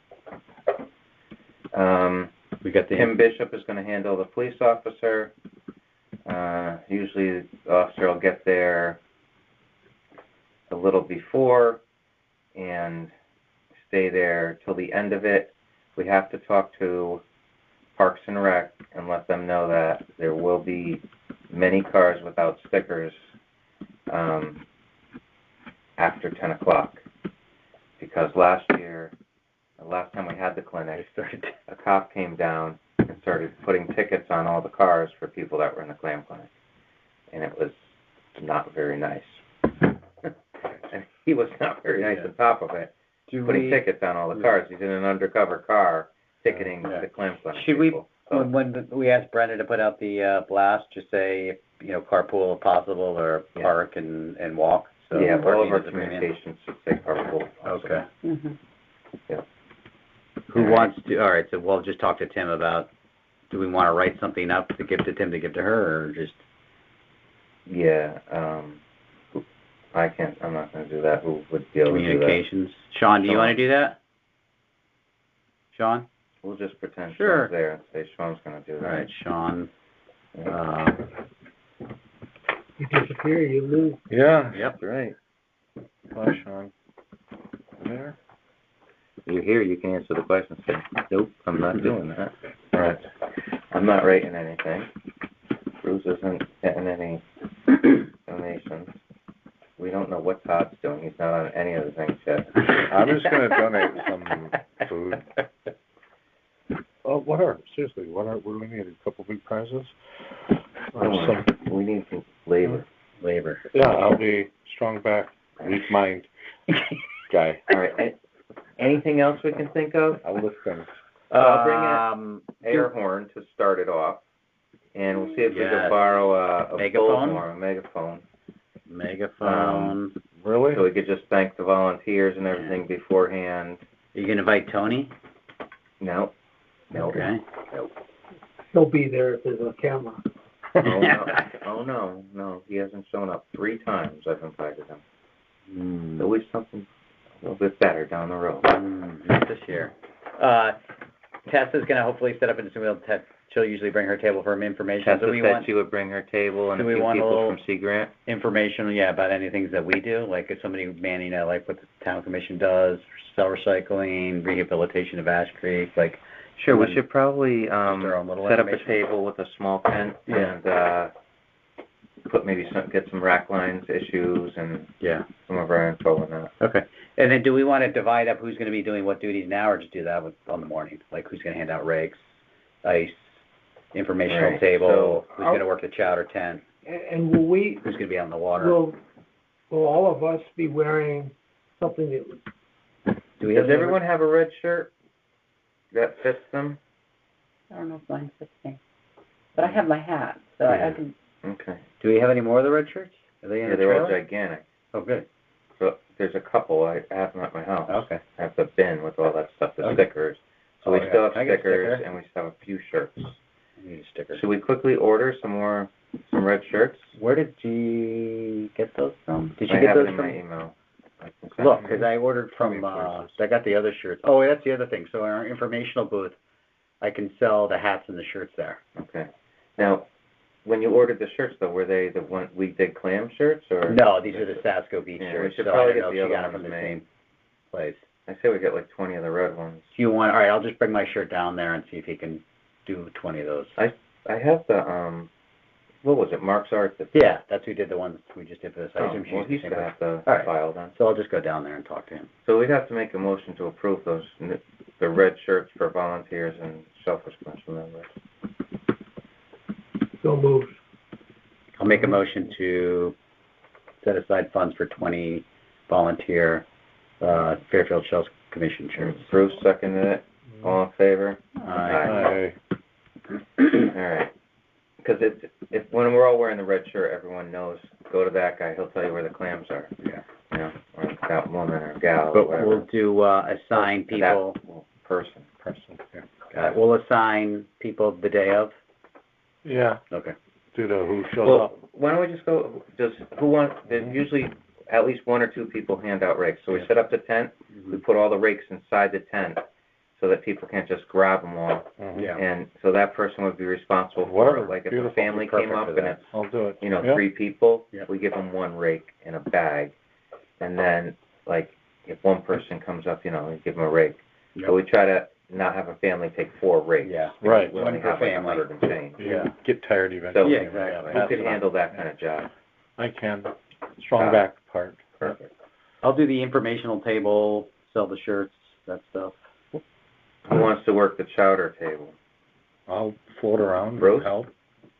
We got the Tim Bishop is gonna handle the police officer. Usually the officer will get there a little before and stay there till the end of it. We have to talk to Parks and Rec and let them know that there will be many cars without stickers after 10 o'clock. Because last time we had the clinic, a cop came down and started putting tickets on all the cars for people that were in the clam clinic. And it was not very nice. And he was not very nice on top of it, putting tickets on all the cars. He's in an undercover car ticketing the clam clinic. Should we, people. So, when we asked Brenda to put out the blast, just say, carpool if possible, or park and walk? So yeah, all of parking our is a premium. communications should say carpool. Okay. Mm-hmm. Who wants to, all right, so we'll just talk to Tim about, do we want to write something up to give to Tim to give to her, or just? Yeah, I'm not going to do that. Who would be able to do that? Communications. Sean, do you want to do that? Sean? We'll just pretend Sure. Sean's there and say Sean's going to do All that. right, Sean. You disappear, you lose. Yeah. Yep. That's right. Bye, Sean. There. You're here, you can answer the question. Say, nope, I'm not doing that. Right. I'm not writing anything. Bruce isn't getting any donations. We don't know what Todd's doing. He's not on any of the things yet. I'm just going to donate some food. Oh, seriously, what do we need? A couple big prizes? Or some, We need some labor. Labor. yeah, I'll be strong back, weak mind guy. All right. Anything else we can think of? I'll lift things. I'll bring an air horn to start it off, and we'll see if we Yes. can borrow a Megaphone? bullhorn, a megaphone. Megaphone. Really? So we could just thank the volunteers and everything beforehand. You can invite Tony? No. Okay. He'll be there if there's a camera. Oh no. He hasn't shown up 3 times. I've invited him. Mm. Always something a little bit better down the road. Not this year. Tessa's going to hopefully set up, and she'll usually bring her table for information. Tessa Do we said want she would bring her table and do a we few want a people little- from Sea Grant. information, about any things that we do? Like if somebody manning, like what the town commission does, cell recycling, rehabilitation of Ash Creek, like. Sure, we someone- should probably our own little set up a information. table with a small tent and put get some rack lines, issues, and Yeah. some of our info in that. Okay. And then do we want to divide up who's going to be doing what duties now, or just do that on the morning? Like who's going to hand out rakes, ice, informational Right. table, So, who's going to work the chowder tent, And will we, who's going to be out in the water? will all of us be wearing something that, Do we have Does everyone have a red shirt that fits them? I don't know if mine fits me. But I have my hat, so I can, Okay. Do we have any more of the red shirts? Are they in Yeah, the they're all trailer? gigantic. Oh, good. So there's a couple. I have them at my house. Okay. I have the bin with all that stuff, the Okay. stickers. So Oh, we yeah. still have Can I get a stickers, sticker? and we still have a few shirts. I need a sticker. Should we quickly order some red shirts? Where did you get those from? Did you I get have those it in from? my email. I can send Look, it. because I ordered from, I got the other shirts. Oh, that's the other thing. So in our informational booth, I can sell the hats and the shirts there. Okay. Now, when you ordered the shirts, though, were they the one we did clam shirts, or? No, these are the Sasco Beach Yeah, shirts. we should So probably I don't get know if the you other got them from ones the made. same place. I say we get like 20 of the red ones. If you want, all right, I'll just bring my shirt down there and see if he can do 20 of those. I have the, what was it, Mark's Art? Yeah, that's who did the ones we just did for this. I assume well, she's he's the going same to have the All right. file then. So I'll just go down there and talk to him. So we'd have to make a motion to approve those, the red shirts for volunteers and Shellfish Commission members. So moved. I'll make a motion to set aside funds for 20 volunteer Fairfield Shellfish Commission shirts. Bruce seconded it. All in favor? Aye. Aye. All right. Because if when we're all wearing the red shirt, everyone knows, go to that guy, he'll tell you where the clams are. Yeah. You know, or that woman or gal or But whatever. we'll do assign people. Person. Yeah. We'll assign people the day of. Yeah, Okay. due to who shows Well, up. why don't we just go, there's usually at least one or two people hand out rakes. So we Yeah. set up the tent, we put all the rakes inside the tent so that people can't just grab them all. Mhm. Yeah. And so that person would be responsible for Whatever. it. Like if Beautiful. a family Perfect came up for and that. it's, I'll do it. you know, Yeah. 3 people, Yeah. we give them 1 rake in a bag. And then, like, if one person comes up, you know, we give them a rake. Yep. So we try to not have a family take 4 rakes. Yeah. Right. We only One per have like family. 100 and change. You get tired eventually. Yeah, exactly. Who could handle that kind of job? I can. Strong back part. Perfect. I'll do the informational table, sell the shirts, that stuff. Who wants to work the chowder table? I'll float around Bruce? and help.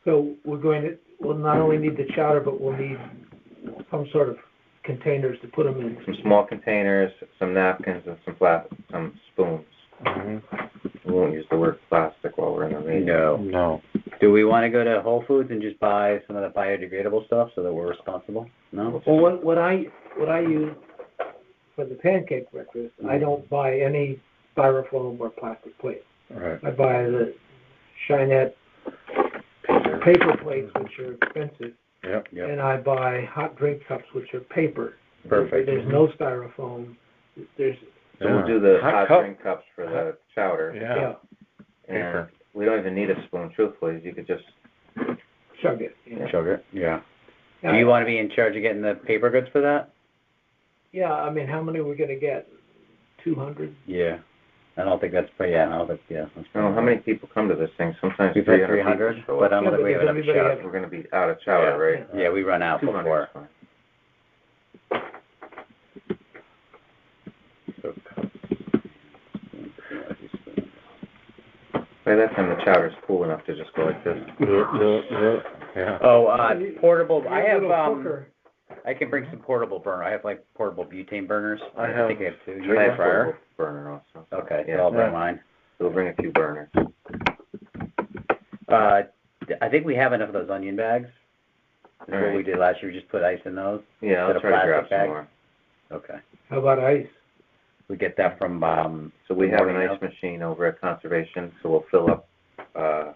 So we'll not only need the chowder, but we'll need some sort of containers to put them in. Some small containers, some napkins, and some spoons. Mhm. We won't use the word plastic while we're in the meeting. No. Do we want to go to Whole Foods and just buy some of the biodegradable stuff so that we're responsible? No? Well, what I use for the pancake breakfast, I don't buy any styrofoam or plastic plates. Right. I buy the Shinette paper plates, which are expensive, Yep. Yep. and I buy hot drink cups, which are paper. Perfect. There's no styrofoam. There's, So we'll do the Hot hot cup. drink cups for the chowder. Yeah. And Paper. we don't even need a spoon, truthfully. You could just, chug it. You know. Sugar? Yeah. Yeah, Do you want to be in charge of getting the paper goods for that? Yeah, I mean, how many are we gonna get? 200? Yeah. I don't think that's, but yeah, I don't think, yeah. That's I don't know how many people come to this thing. Sometimes We've had 300 300, people show but I up. don't think we have Yeah, enough but does everybody chowder. We're going to be out of chowder, right? Yeah, we run out 200 before. is fine. By that time, the chowder's cool enough to just go like this. Yeah. Oh, portable, I Your have, little cooker. I can bring some portable burner. I have like portable butane burners. I have think I have 2. I have a fryer? portable burner also. Okay, so Yeah. I'll bring Yeah. mine. We'll bring a few burners. I think we have enough of those onion bags. Is All what we right. did last year, we just put ice in those. Yeah, Instead I'll of try to grab plastic some bag? more. Okay. How about ice? We get that from, So we have an Morning ice of. machine over at Conservation, so we'll fill up, we'll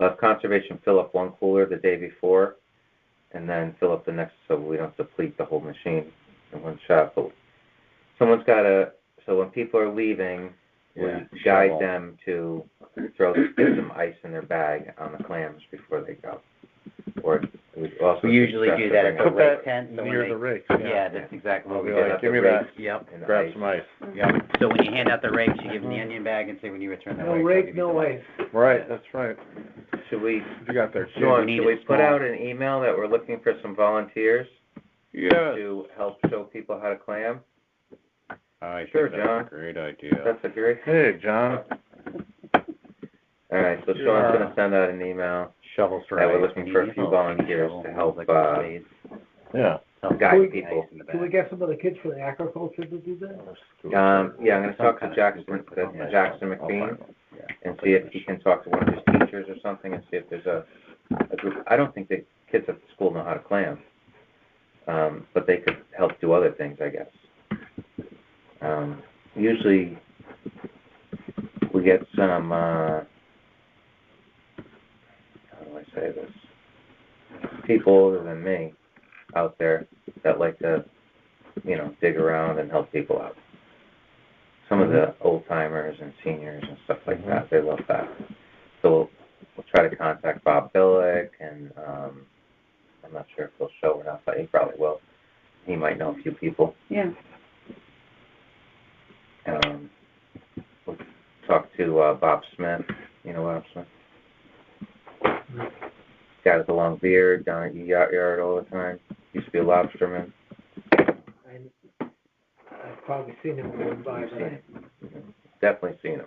have Conservation fill up one cooler the day before, and then fill up the next, so we don't deplete the whole machine in one shot. But someone's got to, so when people are leaving, Yeah, we guide shovel. them to get some ice in their bag on the clams before they go. Or we also We usually suggest do to that bring at the Put rake that tent. So when near they, the rakes. yeah, that's exactly what we I'll did. be like, at give the me rakes. that. Yep. and Grab ice. some ice. Yep. So when you hand out the rakes, you give them the onion bag and say when you return the No rakes, I'll rake, give you no some ice. Right, that's right. Should we, You got there too. Sean, need should it we put small. out an email that we're looking for some volunteers Yes. to help show people how to clam? I think Sure, that's John. a great idea. That's a great. Hey, John. All right, so Sean's gonna send out an email Shovels for that we're ice. looking We for a need few those. volunteers Shovels, to help, like a spade. Yeah. Help guide put the people. ice in the Can we bag. get some of the kids from the aquaculture to do that? Yeah, I'm gonna talk to Some kind of Jackson super- yeah, Jackson I'll find McQueen one. Yeah. and see if he can talk to one of his teachers or something and see if there's a group. I don't think the kids at the school know how to clam, but they could help do other things, I guess. Usually we get some say this? People older than me out there that like to, dig around and help people out. Some of the old timers and seniors and stuff like that, they love that. So we'll try to contact Bob Billick, and I'm not sure if he'll show or not, but he probably will. He might know a few people. Yeah. We'll talk to Bob Smith. You know Bob Smith? Guy with the long beard down at Yacht Yard all the time. Used to be a lobsterman. I've probably seen him going by. You've seen him. Definitely seen him.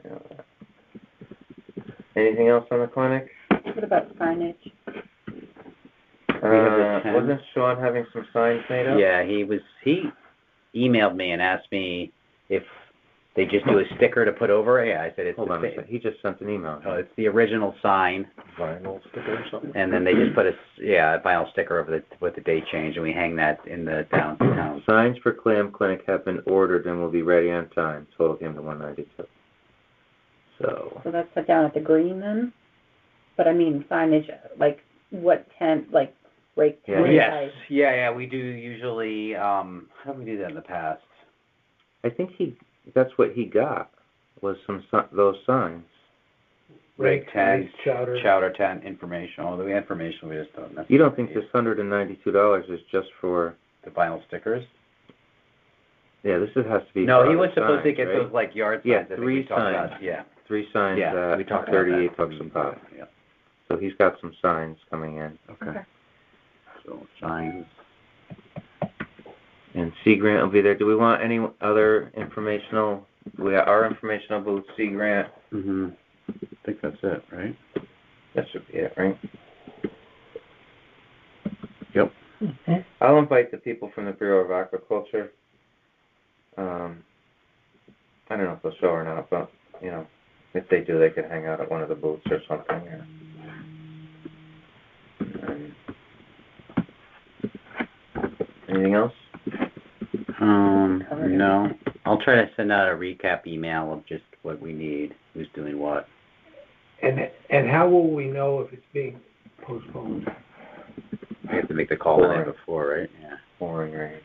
You know that. Anything else on the clinic? What about signage? Wasn't Sean having some signs made up? Yeah, he emailed me and asked me if they just do a sticker to put over it. Yeah, I said it's Hold on a second. He just sent an email. Oh, it's the original sign, Vinyl sticker or something? and then they just put a vinyl sticker over with the date change, and we hang that in the downtown. Signs for Clam Clinic have been ordered and will be ready on time. Total came to $192. So that's put down at the green then? But I mean signage, like what tent, like break tent Yes, type? yeah, we do usually. How did we do that in the past? I think that's what he got was those signs. Break tent, chowder tent, informational. Although the information we just don't necessarily. You don't think this $192 is just for the vinyl stickers? Yeah, this has to be. No, he was supposed to signs, get right? those like yard signs. Yeah, I think 3 we talked signs. about. Yeah. 3 signs Yeah, we talked at about $38 that. a pop. Yeah. So he's got some signs coming in. Okay. So signs. And Sea Grant will be there. Do we want any other informational? We got our informational booth, Sea Grant. I think that's it, right? That should be it, right? Yep. I'll invite the people from the Bureau of Aquaculture. I don't know if they'll show or not, but if they do, they could hang out at one of the booths or something. Anything else? No. I'll try to send out a recap email of just what we need, who's doing what. And how will we know if it's being postponed? We have to make the call the night before, right? Yeah. Pouring rain.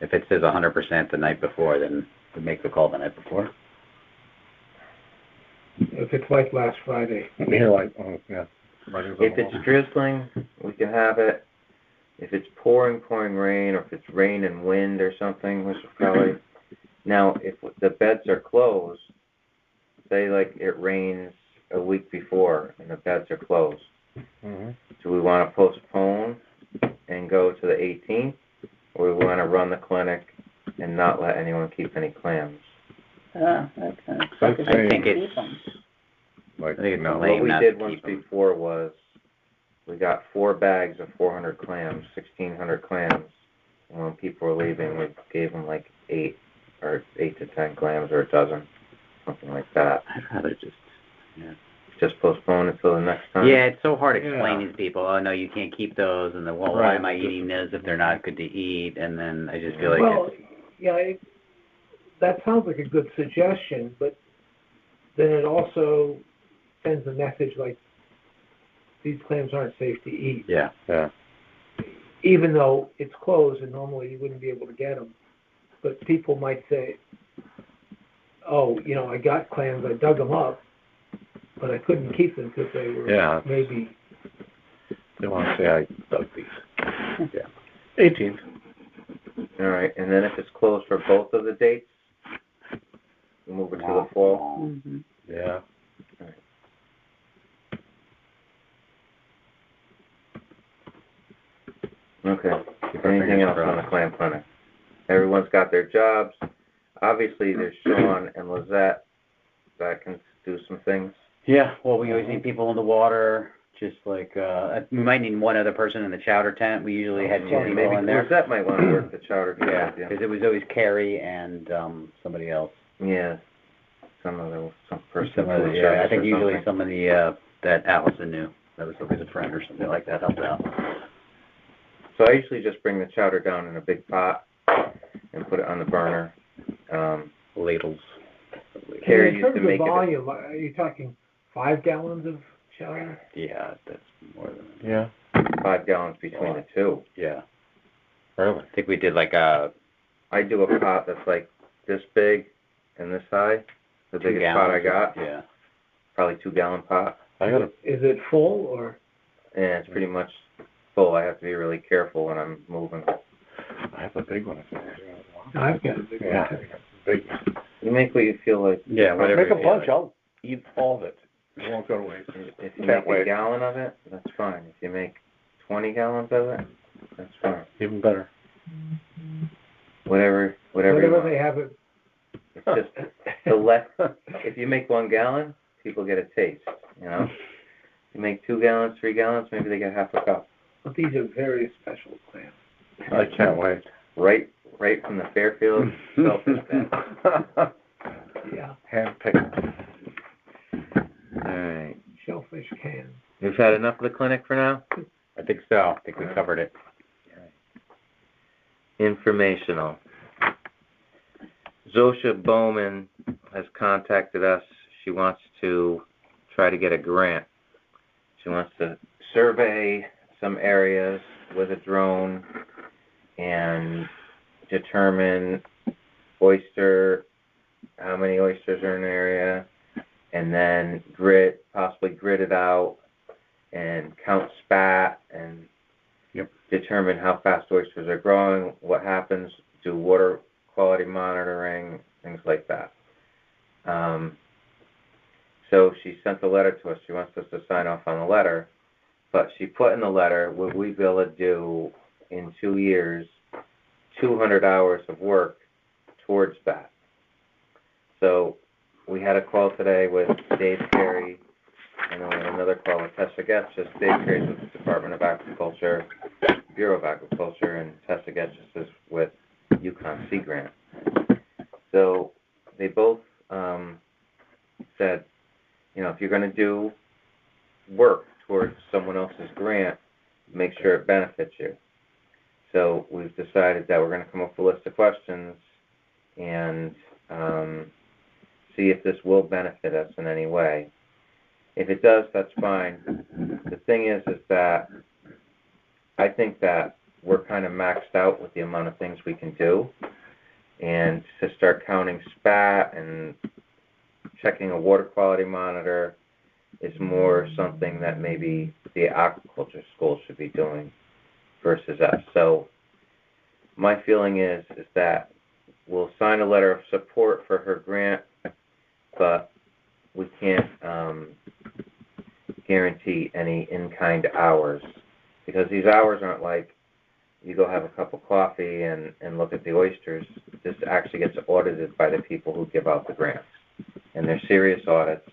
If it says 100% the night before, then we make the call the night before. If it's like last Friday. Yeah. If it's drizzling, we can have it. If it's pouring rain, or if it's rain and wind or something, which is probably... Now, if the beds are closed, say like it rains a week before and the beds are closed, do we want to postpone and go to the 18th, or we want to run the clinic and not let anyone keep any clams? Okay. I think it's Like, lame What we not did to once keep them. before was we got 4 bags of 400 clams, 1,600 clams, and when people were leaving, we gave them like 8 to 10 clams or a dozen, something like that. I'd rather Just postpone it till the next time. Yeah, it's so hard explaining to people, oh, no, you can't keep those, and then, well, why am I eating those if they're not good to eat? And then I just feel like that sounds like a good suggestion, but then it also sends a message like these clams aren't safe to eat. Yeah. Even though it's closed and normally you wouldn't be able to get them. But people might say, oh, I got clams, I dug them up, but I couldn't keep them because they were maybe... They want to say I dug these. Yeah. 18th. All right, and then if it's closed for both of the dates, we move it to the fall. Yeah. Okay. Anything else on the clam clinic? Everyone's got their jobs. Obviously, there's Sean and Lizette that can do some things. Yeah, well, we always need people in the water, just like, we might need one other person in the chowder tent. We usually had 2 people Maybe in there. Lizette might want to work the chowder tent. Yeah, because it was always Carrie and somebody else. Yeah. Some person. I think usually somebody that Allison knew. That was always a friend or something like that helped out. So I usually just bring the chowder down in a big pot and put it on the burner. Ladles. Carrie in used to terms make of volume, are you talking 5 gallons of Shelley? Yeah, that's more than, Yeah, 5 gallons between the two. yeah. really? I think we did like I do a pot that's like this big and this high. The 2 biggest pot I gallons. got, Yeah. probably 2 gallon pot. I got a, Is it full or? And it's pretty much full. I have to be really careful when I'm moving. I have a big one. I've got a big one Yeah, too. big. You make what you feel like. Yeah, whatever. Make a you feel bunch, like. I'll eat all of it. It won't go to waste. If you Can't make wait. a gallon of it, that's fine. If you make 20 gallons of it, that's fine. Even better. Whatever you Whatever want. they have it. It's just the less. If you make 1 gallon, people get a taste. You know. You make 2 gallons, 3 gallons, maybe they get half a cup. But these are very special clams. I can't wait. Right from the Fairfield Shellfish pen. Yeah, Hand-picked. Alright. shellfish can. We've had enough of the clinic for now? I think so. I think we covered it. Informational. Zosha Bowman has contacted us. She wants to try to get a grant. She wants to survey some areas with a drone and determine how many oysters are in an area, and then possibly grid it out and count spat and determine how fast oysters are growing, what happens, do water quality monitoring, things like that. So she sent the letter to us. She wants us to sign off on the letter, but she put in the letter, would we be able to do in 2 years 200 hours of work towards that? So we had a call today with Dave Carey, and then we had another call with Tessa Getchis. Dave Carey's with the Department of Agriculture, Bureau of Agriculture, and Tessa Getchis is with Yukon Sea Grant. So they both said, if you're going to do work towards someone else's grant, make sure it benefits you. So we've decided that we're going to come up with a list of questions and see if this will benefit us in any way. If it does, that's fine. The thing is that I think that we're kind of maxed out with the amount of things we can do. And to start counting spat and checking a water quality monitor is more something that maybe the aquaculture school should be doing versus us. So my feeling is that we'll sign a letter of support for her grant, but we can't guarantee any in-kind hours, because these hours aren't like you go have a cup of coffee and look at the oysters. This actually gets audited by the people who give out the grants. And they're serious audits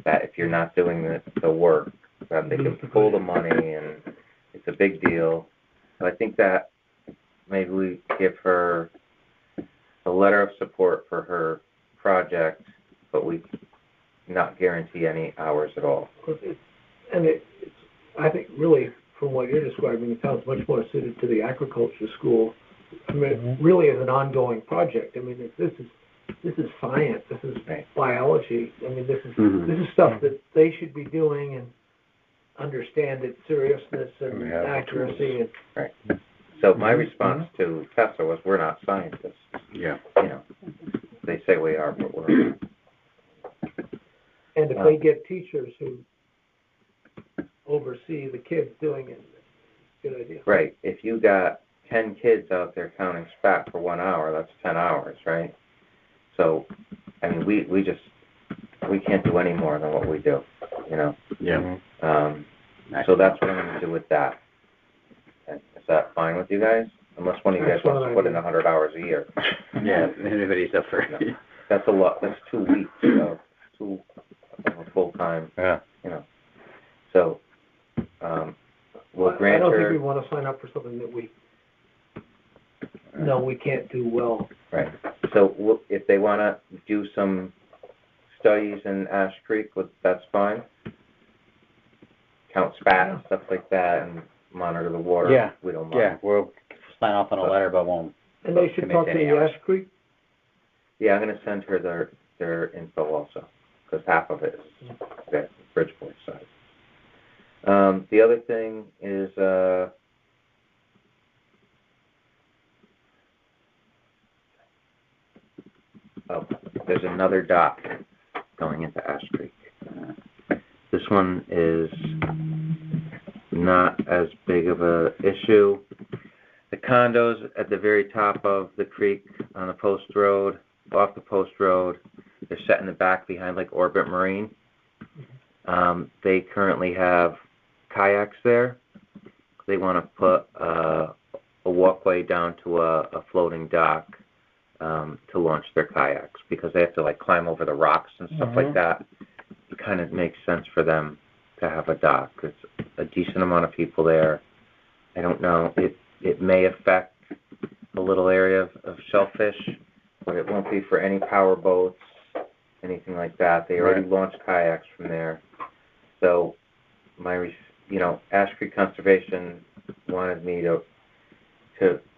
that if you're not doing the work, that they can pull the money, and it's a big deal. So I think that maybe we give her a letter of support for her project, but we not guarantee any hours at all. I think really, from what you're describing, it sounds much more suited to the agriculture school. I mean, it really is an ongoing project. I mean, this is science. This is biology. I mean, this is stuff that they should be doing and understand its seriousness and accuracy. And right. So my response to Tessa was, we're not scientists. Yeah. They say we are, but we're not. And if they get teachers who oversee the kids doing it, good idea. Right. If you got 10 kids out there counting spat for 1 hour, that's 10 hours, right? So, I mean, we can't do any more than what we do, Yeah. So that's what I'm going to do with that. Is that fine with you guys? Unless one of you guys wants to put in 100 hours a year. Yeah, everybody's up for No. That's a lot. That's 2 weeks of a full-time, So, we'll grant her... I don't think we want to sign up for something that we can't do well. Right. So if they want to do some studies in Ash Creek, that's fine. Count spat and stuff like that, and monitor the water. Yeah. We don't mind. Yeah, we'll sign off on a letter, but won't. And they should talk to the Ash Creek. Yeah, I'm going to send her their info also, because half of it is the Bridgeport side. The other thing is, there's another dock going into Ash Creek. This one is not as big of a issue. The condos at the very top of the creek on the post road, off the post road, they're set in the back behind like Orbit Marine. They currently have kayaks there. They want to put a walkway down to a floating dock to launch their kayaks because they have to like climb over the rocks and stuff like that. It kind of makes sense for them to have a dock. It's a decent amount of people there. I don't know. It may affect a little area of Shellfish, but it won't be for any power boats, anything like that. They already launched kayaks from there. So Ash Creek Conservation wanted me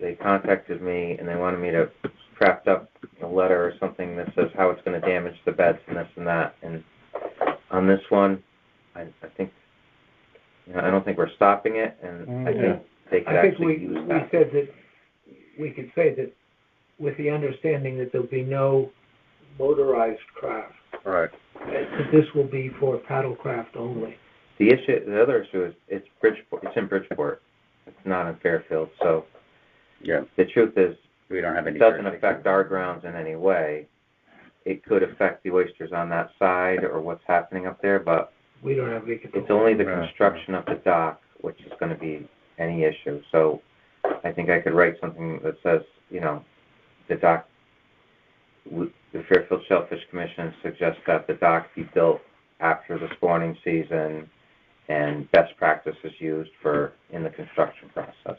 they contacted me and they wanted me to craft up a letter or something that says how it's going to damage the beds and this and that. And on this one, I think, I don't think we're stopping it, and I think they could actually use that. We said that we could say that with the understanding that there'll be no motorized craft. Right. That this will be for paddlecraft only. The other issue is it's in Bridgeport. It's not in Fairfield. So the truth is, we don't have any. It doesn't affect our grounds in any way. It could affect the oysters on that side or what's happening up there, but we don't have any control. It's only the construction of the dock which is going to be any issue. So I think I could write something that says, the dock, the Fairfield Shellfish Commission suggests that the dock be built after the spawning season and best practices used in the construction process,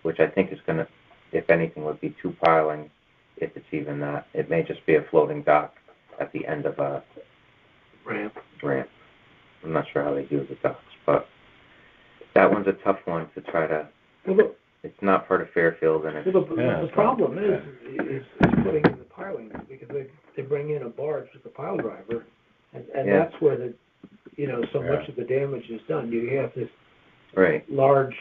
which I think is going to, if anything, would be 2 pilings, if it's even that. It may just be a floating dock at the end of a ramp. I'm not sure how they do the docks, but that one's a tough one to try to. It's not part of Fairfield, and it's. The problem is putting in the pilings because they bring in a barge with a pile driver, and that's where so much of the damage is done. You have this large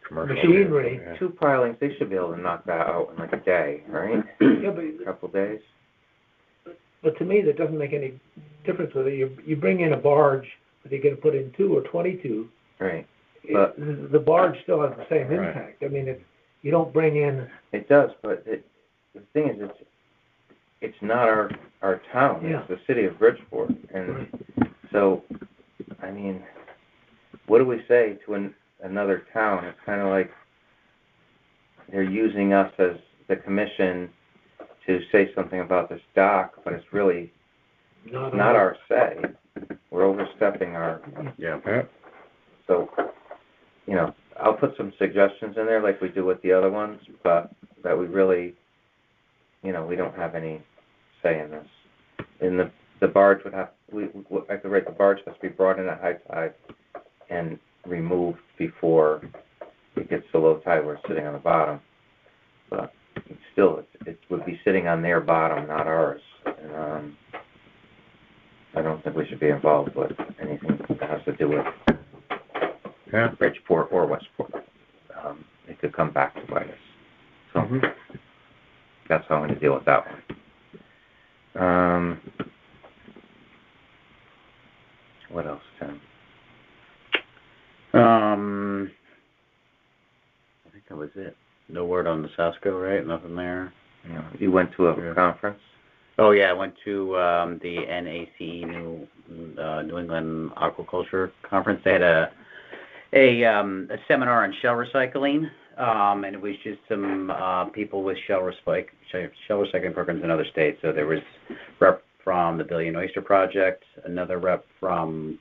commercial machinery. 2 pilings, they should be able to knock that out in like a day, right? A couple days. But to me, that doesn't make any difference whether you bring in a barge, whether you're going to put in 2 or 22. Right. But the barge still has the same impact. I mean, you don't bring in. It does, but the thing is, it's not our town. It's the city of Bridgeport, and so, I mean, what do we say to another town? It's kind of like they're using us as the commission to say something about this dock, but it's really not our say. We're overstepping our. So, I'll put some suggestions in there like we do with the other ones, but that we really, we don't have any say in this. In the barge would have, I could write the barge has to be brought in at high tide and removed before it gets to low tide where it's sitting on the bottom. But still, it would be sitting on their bottom, not ours. And, I don't think we should be involved with anything that has to do with Bridgeport or Westport. It could come back to bite us. So that's how I'm going to deal with that one. What else, Tim? I think that was it. No word on the Sasko, right? Nothing there. You went to a conference? Oh yeah, I went to the NACE New England Aquaculture Conference. They had a seminar on shell recycling, and it was just some people with shell recycling programs in other states. So there was rep from the Billion Oyster Project, another rep from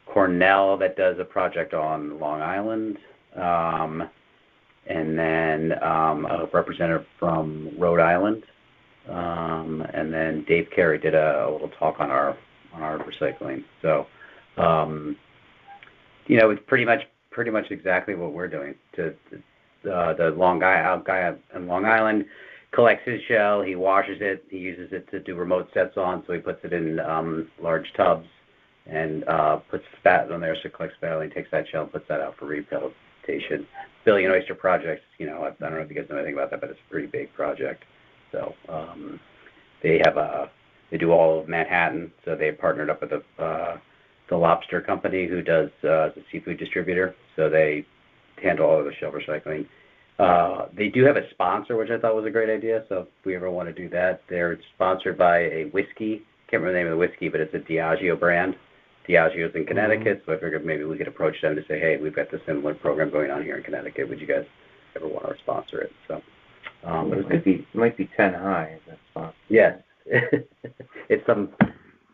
Cornell that does a project on Long Island, and then a representative from Rhode Island. And then Dave Carey did a little talk on our recycling. So, it's pretty much exactly what we're doing. The guy in Long Island collects his shell, he washes it, he uses it to do remote sets on, so he puts it in large tubs, and puts spat on there, so collects spatula, takes that shell and puts that out for rehabilitation. Billion Oyster Project, I don't know if you guys know anything about that, but it's a pretty big project. So they do all of Manhattan, so they partnered up with the lobster company who does the seafood distributor, so they handle all of the shell recycling. They do have a sponsor, which I thought was a great idea, so if we ever want to do that, they're sponsored by a whiskey. Can't remember the name of the whiskey, but it's a Diageo brand. Diageo's in Connecticut, so I figured maybe we could approach them to say, hey, we've got this similar program going on here in Connecticut. Would you guys ever want to sponsor it? So, it might be 10 high. That sponsor. Yes, it's some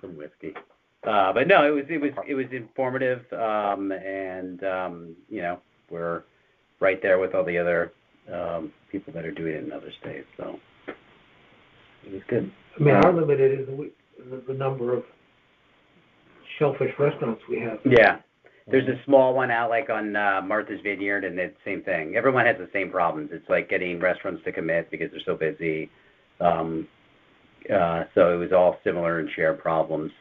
whiskey. But no, it was informative, and we're right there with all the other people that are doing it in other states. So it was good. I mean, our limit is the number of shellfish restaurants we have. Yeah. There's a small one out like on Martha's Vineyard, and it's the same thing. Everyone has the same problems. It's like getting restaurants to commit because they're so busy. So it was all similar and shared problems,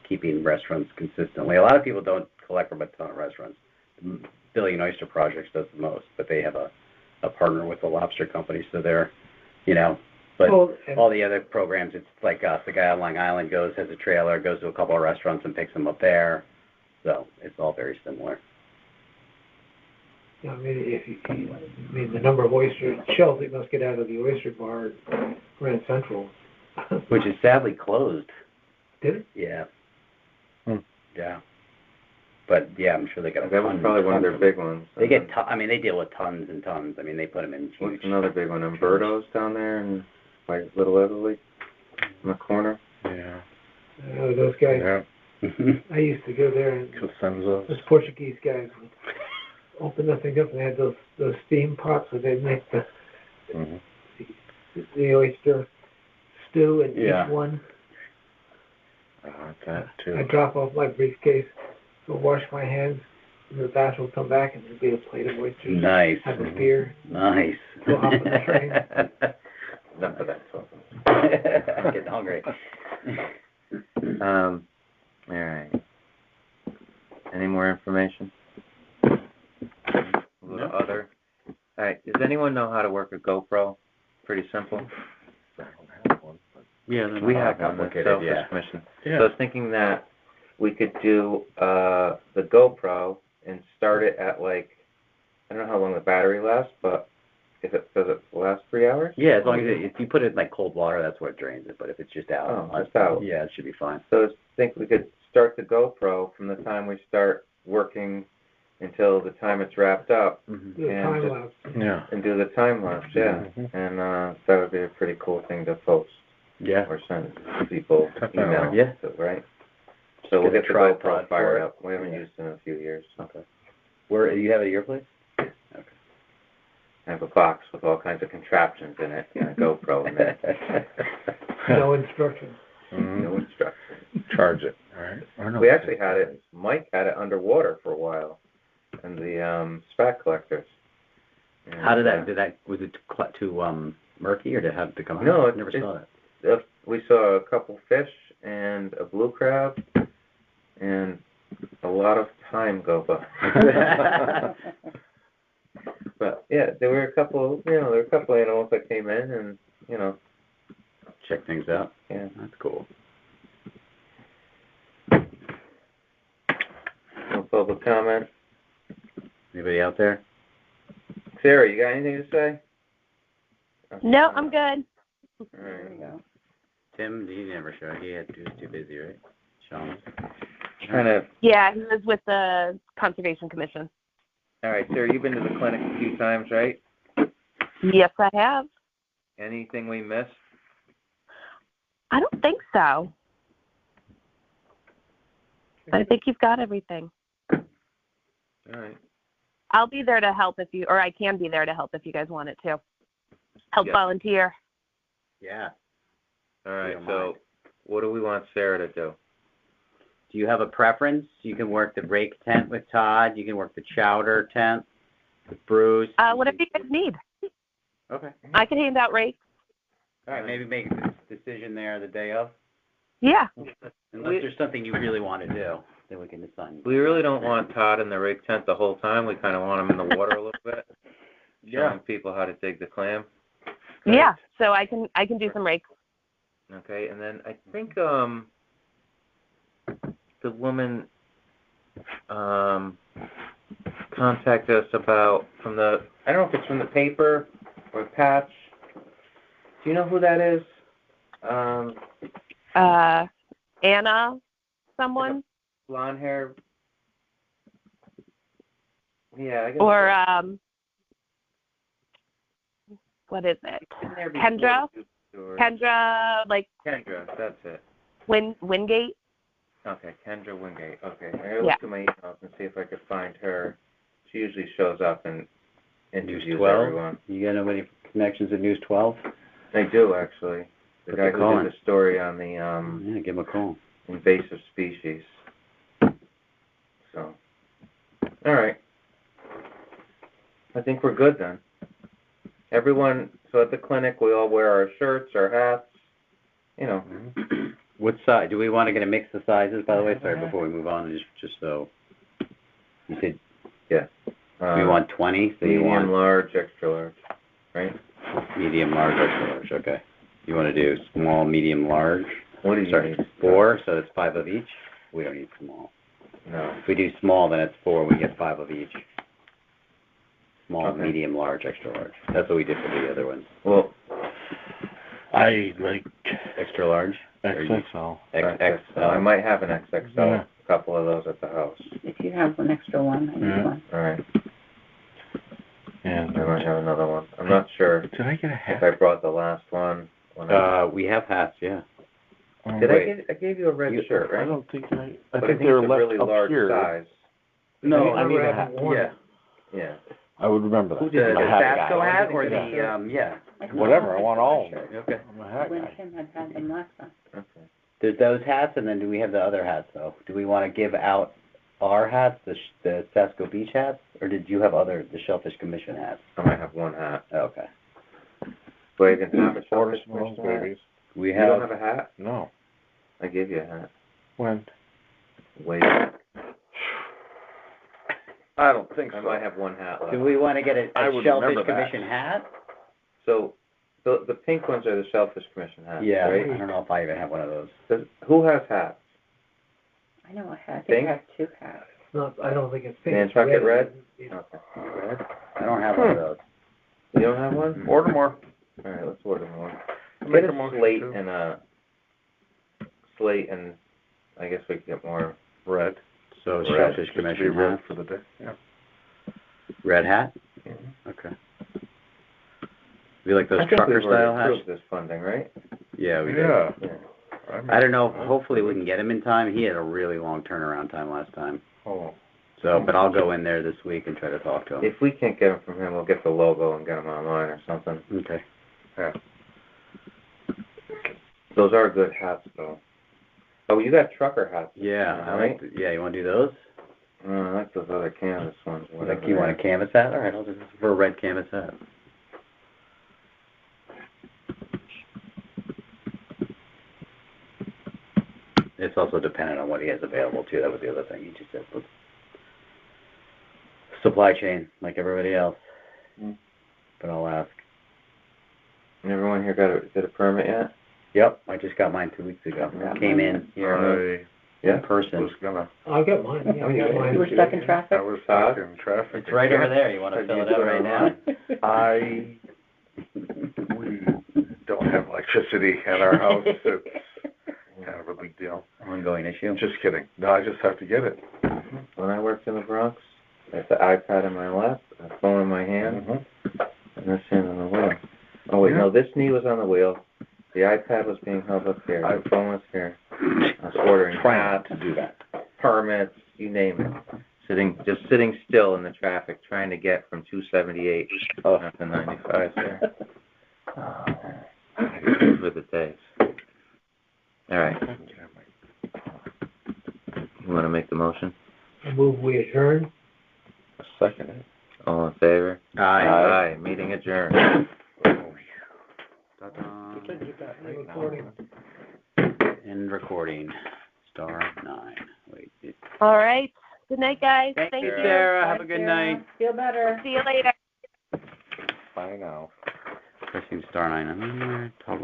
keeping restaurants consistently. A lot of people don't collect from a ton of restaurants. Billion Oyster Projects does the most, but they have a partner with the lobster company, so they're, but all the other programs, it's like us. The guy on Long Island has a trailer, goes to a couple of restaurants and picks them up there. So it's all very similar. I mean, the number of shells they must get out of the oyster bar at Grand Central. Which is sadly closed. Did it? Yeah. Yeah. But yeah, I'm sure they got. That was probably one of their big ones. They get. They deal with tons and tons. I mean, they put them in huge. What's another big one? Umberto's down there and by Little Italy, in the corner. Yeah. Those guys. Yeah. I used to go there, and Cosenzo's. those Portuguese guys would open the thing up, and they had those steam pots where they'd make the oyster stew in each one. That too. I drop off my briefcase, go wash my hands, and the batch will come back, and there'll be a plate of oysters. Nice. Have a beer. Nice. Go hop on the train. Enough of that talk. I'm getting hungry. All right. Any more information? No. Other. All right. Does anyone know how to work a GoPro? Pretty simple. I don't have one, but Yeah, We have one, the Shellfish Commission. So I was thinking that we could do the GoPro and start it at I don't know how long the battery lasts, but does it last 3 hours? Yeah, as long as if you put it in like cold water, that's what drains it. But if it's just out, just out. Yeah, it should be fine. So I think we could start the GoPro from the time we start working until the time it's wrapped up. Mm-hmm. Do a time lapse. yeah. And do the time lapse, yeah. Mhm. And that would be a pretty cool thing to post Yeah. or send people Definitely. email. Yeah. Right? So we'll Get get a the GoPro tripod fired for it. up. We haven't used it in a few years. Okay. Where you have it at your place? I have a box with all kinds of contraptions in it and a GoPro in there. No instructions. No instructions. Charge it. All right. Or no. We actually had it, Mike had it underwater for a while in the spat collectors. And, How did that, was it too murky or did it have to come out? No, I never saw that. We saw a couple fish and a blue crab and a lot of time go by. But yeah, there were a couple animals that came in and, Check things out. yeah. That's cool. No public comment. Anybody out there? Sarah, you got anything to say? No, I'm good. All There right. you go. Tim, he never showed. He was too busy, right? Sean? Kind of. Yeah, he was with the Conservation Commission. All right, Sarah, you've been to the clinic a few times, right? Yes, I have. Anything we missed? I don't think so. I think you've got everything. All right. I'll be there to help or I can be there to help if you guys want it to. Help Yeah. volunteer. Yeah. All right, don't so mind. what do we want Sarah to do? Do you have a preference? You can work the rake tent with Todd. You can work the chowder tent with Bruce. Whatever you guys need. Okay. I can hand out rakes. All right, maybe make a decision there the day of. Yeah. Unless there's something you really want to do, then we can decide. We really don't want Todd in the rig tent the whole time. We kind of want him in the water a little bit, showing people how to dig the clam. Right? Yeah. So I can do some rakes. Okay, and then I think the woman contacted us about I don't know if it's from the paper or Patch. Do you know who that is? Anna, someone? Blonde hair. Yeah, I guess. Or what is it? Kendra? Kendra, like Kendra, that's it. Wingate? Okay, Kendra Wingate. Okay, I'm going to look through my emails and see if I could find her. She usually shows up and interviews News 12? everyone. You got any connections at News 12? I do, actually. The guy who did the story on the yeah, give him a call. invasive species. So, all right. I think we're good then. Everyone, so at the clinic, we all wear our shirts, our hats, you know. What size? Do we want to get a mix of sizes, by the way? Sorry, before we move on, just so. You said. Yeah. We want 20. So medium, you want large, extra large, right? Medium, large, extra large. Okay. You want to do small, medium, large? What do you need? 4, so it's 5 of each. We don't need small. No. If we do small, then it's 4. We get 5 of each. Small, Okay. medium, large, extra large. That's what we did for the other ones. Well, I like extra large. XXL. XXL. I might have an XXL. Yeah. A couple of those at the house. If you have an extra one, I need one. All right. And I might have another one. I'm not sure did I get a hat? if I brought the last one. We have hats, yeah. I gave you a red shirt, right? I don't think I But think they were it's a left really up large here. size. No, I need a hat. Yeah. Yeah. I would remember that. Who did I'm the a hat Vasco guy. hat or the yeah? Whatever, I want all of them. Okay. I'm a hat When guy. Tim had them last time. Okay. There's those hats, and then do we have the other hats though? Do we want to give out our hats, the Sasko Beach hats, or did you have the Shellfish Commission hats? I might have one hat. Okay. But I didn't have a Florida Shellfish Smalls Commission hat. babies. We You have. don't have a hat? No. I gave you a hat. When? Wait. I don't think might have one hat left. Do we want to get a I would Shellfish remember that. Commission hat? So, the pink ones are the Shellfish Commission hats, Yeah. right? I don't know if I even have one of those. Who has hats? I know a hat. I think Pink? I have 2 hats. Not, I don't think it's pink. Nantucket It's red? Yeah. Okay. Red? I don't have one of those. You don't have one? Order more. All right, let's order more. Make Get a a motion slate to- and a slate, and I guess we could get more. Red. So Red. Shellfish Just to be Commission red hat. for the day. Yeah. Red hat? Mhm. Okay. We like those I think trucker we've already style hats? approved this funding, right? Yeah, we did. Yeah. Yeah. I don't know. Hopefully we can get him in time. He had a really long turnaround time last time. Oh. So, but I'll go in there this week and try to talk to him. If we can't get them from him, we'll get the logo and get them online or something. Okay. Those are good hats, though. Oh, you got trucker hats. Yeah, I right? like. Yeah, you want to do those? I like those other canvas ones. Like you want a canvas hat? All right, I'll just for a red canvas hat. It's also dependent on what he has available too. That was the other thing he just said. Supply chain, like everybody else. But I'll ask. Everyone here did a permit yet? Yep, I just got mine 2 weeks ago. Came in here in person. Was gonna. I got mine, yeah, I got mine. You were stuck in traffic? I was stuck in traffic. It's right over there. You want to fill it out right now? We don't have electricity at our house. It's kind of a big deal. Ongoing issue. Just kidding. No, I just have to get it. When I worked in the Bronx, I had the iPad in my lap, a phone in my hand, and this hand on the wheel. Oh wait, no, this knee was on the wheel. The iPad was being held up here. The phone was here. I was ordering hats, to do that. permits, you name it. Just sitting still in the traffic, trying to get from 278 up to 95 there. Those were the days. All right. You want to make the motion? I move we adjourn. Second it. All in favor? Aye. Aye. Meeting adjourned. Ta-da. Did I get that right now? Recording. And recording. *9. Wait. All right. Good night, guys. Thank you, you. Sarah. Have a Bye, good Sarah. night. Feel better. See you later. Bye now. Pressing *9. I'm in there. Toggle